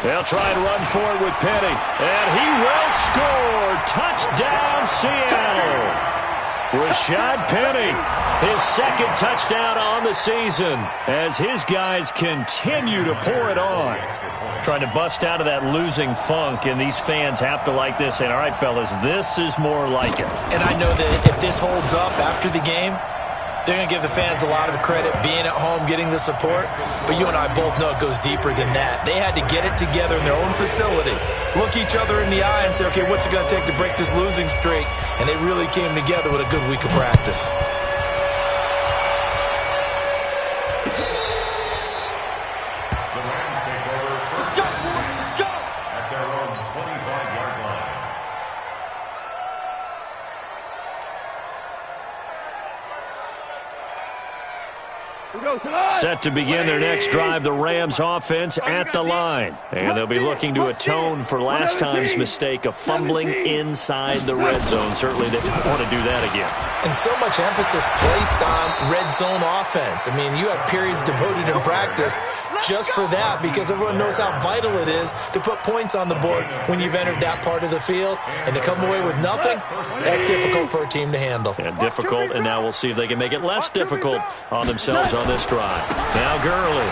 They'll try and run forward with Penny. And he will score. Touchdown, Seattle. Rashad Penny, his second touchdown on the season as his guys continue to pour it on. Trying to bust out of that losing funk, and these fans have to like this. And all right, fellas, this is more like it. And I know that if this holds up after the game, they're going to give the fans a lot of credit being at home, getting the support. But you and I both know it goes deeper than that. They had to get it together in their own facility, look each other in the eye and say, okay, what's it going to take to break this losing streak? And they really came together with a good week of practice. Set to begin their next drive, the Rams offense at the line. And they'll be looking to atone for last time's mistake of fumbling inside the red zone. Certainly they want to do that again. And so much emphasis placed on red zone offense. I mean, you have periods devoted in practice just for that because everyone knows how vital it is to put points on the board when you've entered that part of the field. And to come away with nothing, that's difficult for a team to handle. And difficult, and now we'll see if they can make it less difficult on themselves on this drive. Now Gurley.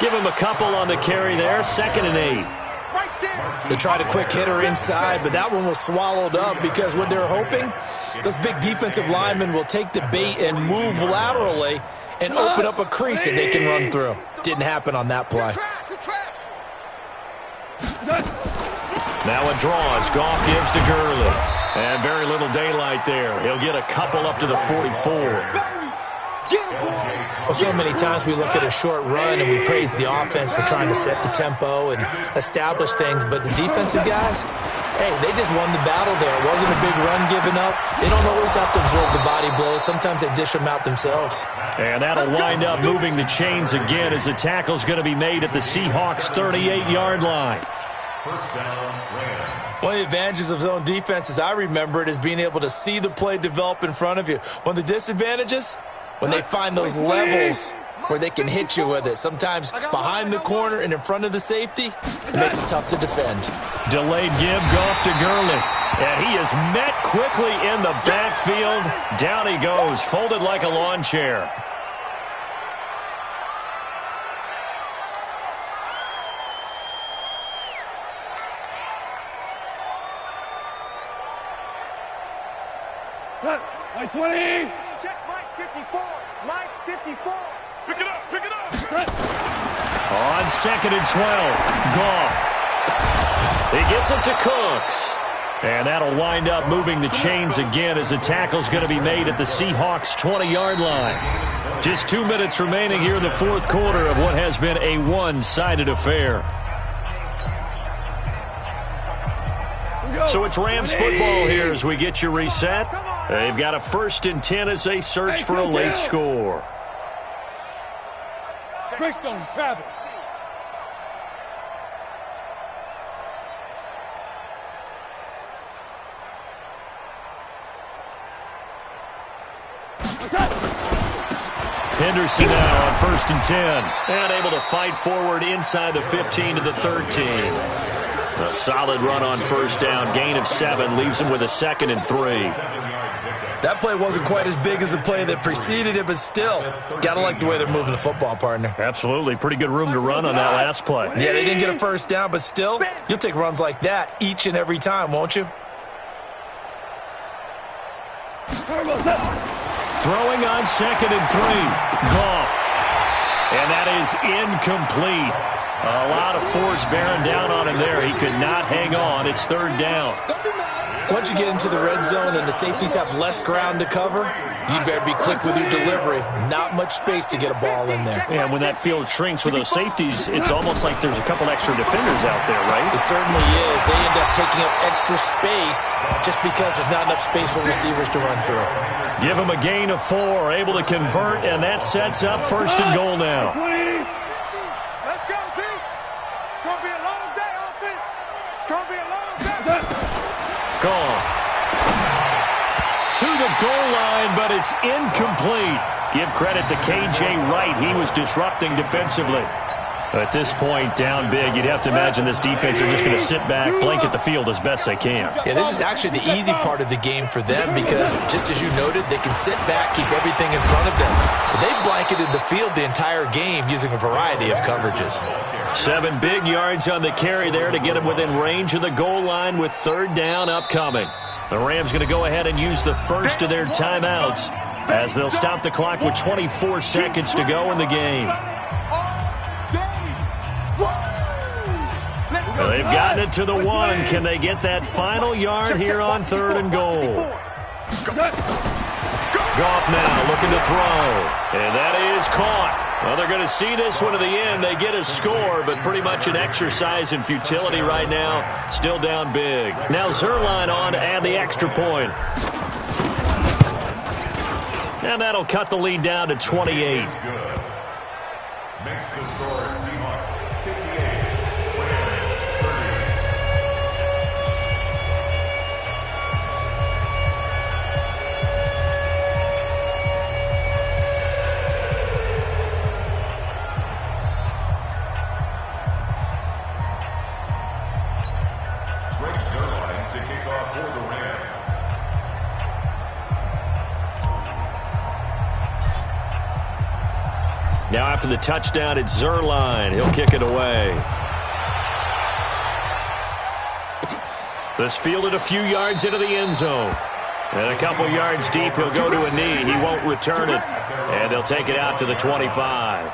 Give him a couple on the carry there. 2nd and 8. They tried a quick hitter inside, but that one was swallowed up because what they're hoping, those big defensive linemen will take the bait and move laterally and open up a crease that they can run through. Didn't happen on that play. Now a draw as Goff gives to Gurley. And very little daylight there. He'll get a couple up to the 44. Well, so many times we look at a short run and we praise the offense for trying to set the tempo and establish things, but the defensive guys, hey, they just won the battle there. It wasn't a big run given up. They don't always have to absorb the body blows. Sometimes they dish them out themselves. And that'll wind up moving the chains again as the tackle's going to be made at the Seahawks' 38-yard line. First down, Rams. One of the advantages of zone defense, as I remember it, is being able to see the play develop in front of you. One of the disadvantages, when they find those levels where they can hit you with it. Sometimes behind the corner and in front of the safety, it makes it tough to defend. Delayed give, Goff to Gurley. And he is met quickly in the backfield. Down he goes, folded like a lawn chair. Mike 20. Check Mike 54. Mike 54. Pick it up, pick it up. On 2nd and 12, Goff. He gets it to Cooks. And that'll wind up moving the chains again as the tackle's going to be made at the Seahawks' 20-yard line. Just 2 minutes remaining here in the fourth quarter of what has been a one-sided affair. So it's Rams football here as we get you reset. They've got a 1st and 10 as they search for a late score. Greystone, Travis. Henderson now on 1st and 10. And able to fight forward inside the 15 to the 13. A solid run on 1st down. Gain of 7 leaves him with a 2nd and 3. That play wasn't quite as big as the play that preceded it, but still, got to like the way they're moving the football, partner. Absolutely. Pretty good room to run on that last play. Yeah, they didn't get a 1st down, but still, you'll take runs like that each and every time, won't you? Throwing on 2nd and 3. Goff. And that is incomplete. A lot of force bearing down on him there. He could not hang on. It's 3rd down. Once you get into the red zone and the safeties have less ground to cover, you better be quick with your delivery. Not much space to get a ball in there. And when that field shrinks with those safeties, it's almost like there's a couple extra defenders out there, right? It certainly is. They end up taking up extra space just because there's not enough space for receivers to run through. Give him a gain of 4, able to convert, and that sets up 1st and goal now. Let's go, D. It's going to be a long day, offense. It's going to be a long day. Goff to the goal line, but it's incomplete. Give credit to K.J. Wright. He was disrupting defensively. At this point, down big, you'd have to imagine this defense are just going to sit back, blanket the field as best they can. Yeah, this is actually the easy part of the game for them because, just as you noted, they can sit back, keep everything in front of them. But they've blanketed the field the entire game using a variety of coverages. 7 big yards on the carry there to get them within range of the goal line with 3rd down upcoming. The Rams going to go ahead and use the first of their timeouts as they'll stop the clock with 24 seconds to go in the game. They've gotten it to the 1. Can they get that final yard here on 3rd and goal? Goff now looking to throw. And that is caught. Well, they're going to see this one to the end. They get a score, but pretty much an exercise in futility right now. Still down big. Now Zerline on to add the extra point. And that'll cut the lead down to 28. Makes the score Seahawks 58, Rams 30. Greg Zerline to kick off for the Rams. Now after the touchdown, it's Zerline. He'll kick it away. This fielded a few yards into the end zone. And a couple yards deep, he'll go to a knee. He won't return it. And they'll take it out to the 25.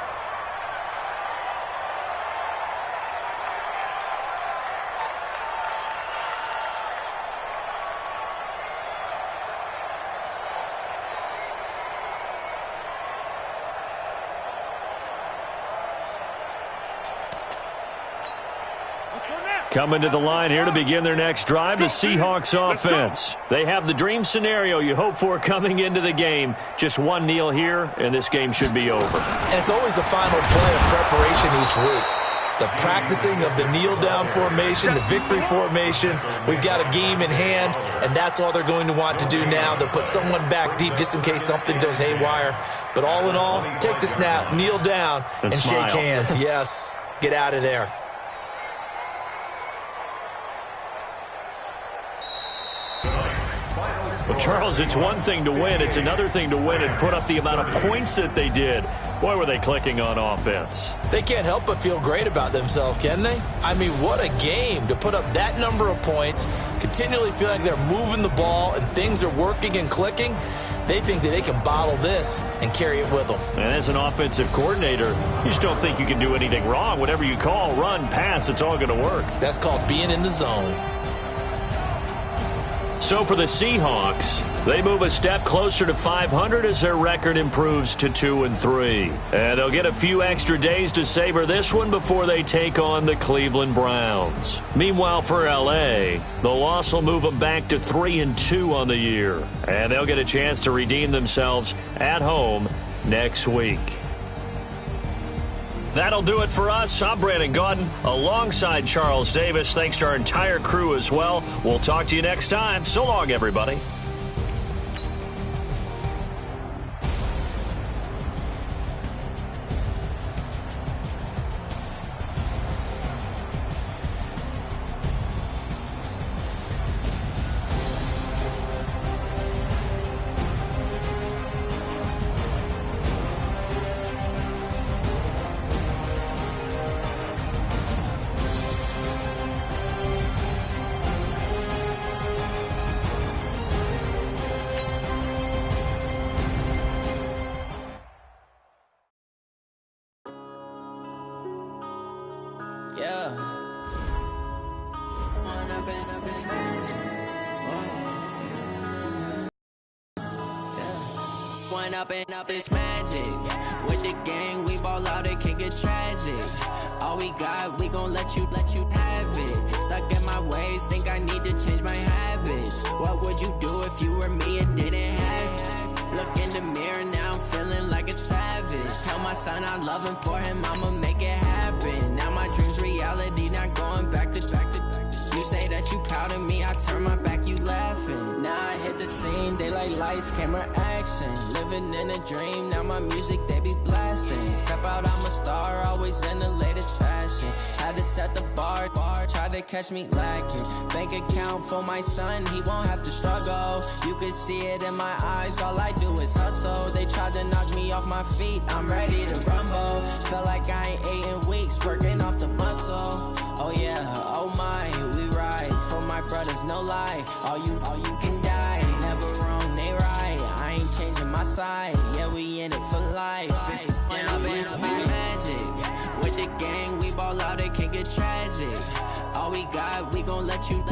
Coming to the line here to begin their next drive, the Seahawks offense. They have the dream scenario you hope for coming into the game. Just one kneel here, and this game should be over. And it's always the final play of preparation each week. The practicing of the kneel-down formation, the victory formation. We've got a game in hand, and that's all they're going to want to do now. They'll put someone back deep just in case something goes haywire. But all in all, take the snap, kneel down, and shake hands. Yes, get out of there. Well, Charles, it's one thing to win. It's another thing to win and put up the amount of points that they did. Boy, were they clicking on offense. They can't help but feel great about themselves, can they? I mean, what a game to put up that number of points, continually feel like they're moving the ball and things are working and clicking. They think that they can bottle this and carry it with them. And as an offensive coordinator, you just don't think you can do anything wrong. Whatever you call, run, pass, it's all going to work. That's called being in the zone. So for the Seahawks, they move a step closer to 500 as their record improves to 2-3. And they'll get a few extra days to savor this one before they take on the Cleveland Browns. Meanwhile, for L.A., the loss will move them back to 3-2 on the year. And they'll get a chance to redeem themselves at home next week. That'll do it for us. I'm Brandon Gaudin alongside Charles Davis. Thanks to our entire crew as well. We'll talk to you next time. So long, everybody. Up this magic with the gang, we ball out, it can get tragic. All we got, we gon' let you have it. Stuck in my ways, think I need to change my habits. What would you do if you were me and didn't have it? Look in the mirror, now I'm feeling like a savage. Tell my son I love him, for him I'ma make it happen. Now my dreams reality, not going back to. You say that you proud of me, I turn my back, you laughing. Now I hit the scene, they like lights, camera, action. Living in a dream, now my music, they be blasting. Step out, I'm a star, always in the latest fashion. Had to set the bar, try to catch me lacking. Bank account for my son, he won't have to struggle. You can see it in my eyes, all I do is hustle. They tried to knock me off my feet, I'm ready to rumble. Felt like I ain't ate in weeks, working off the muscle. Oh yeah, oh my, we ride for my brothers, no lie. All you can die, never wrong, they right. I ain't changing my side, yeah, we in it for life. And I've been magic with the gang, we ball out, it can get tragic. All we got, we gon' let you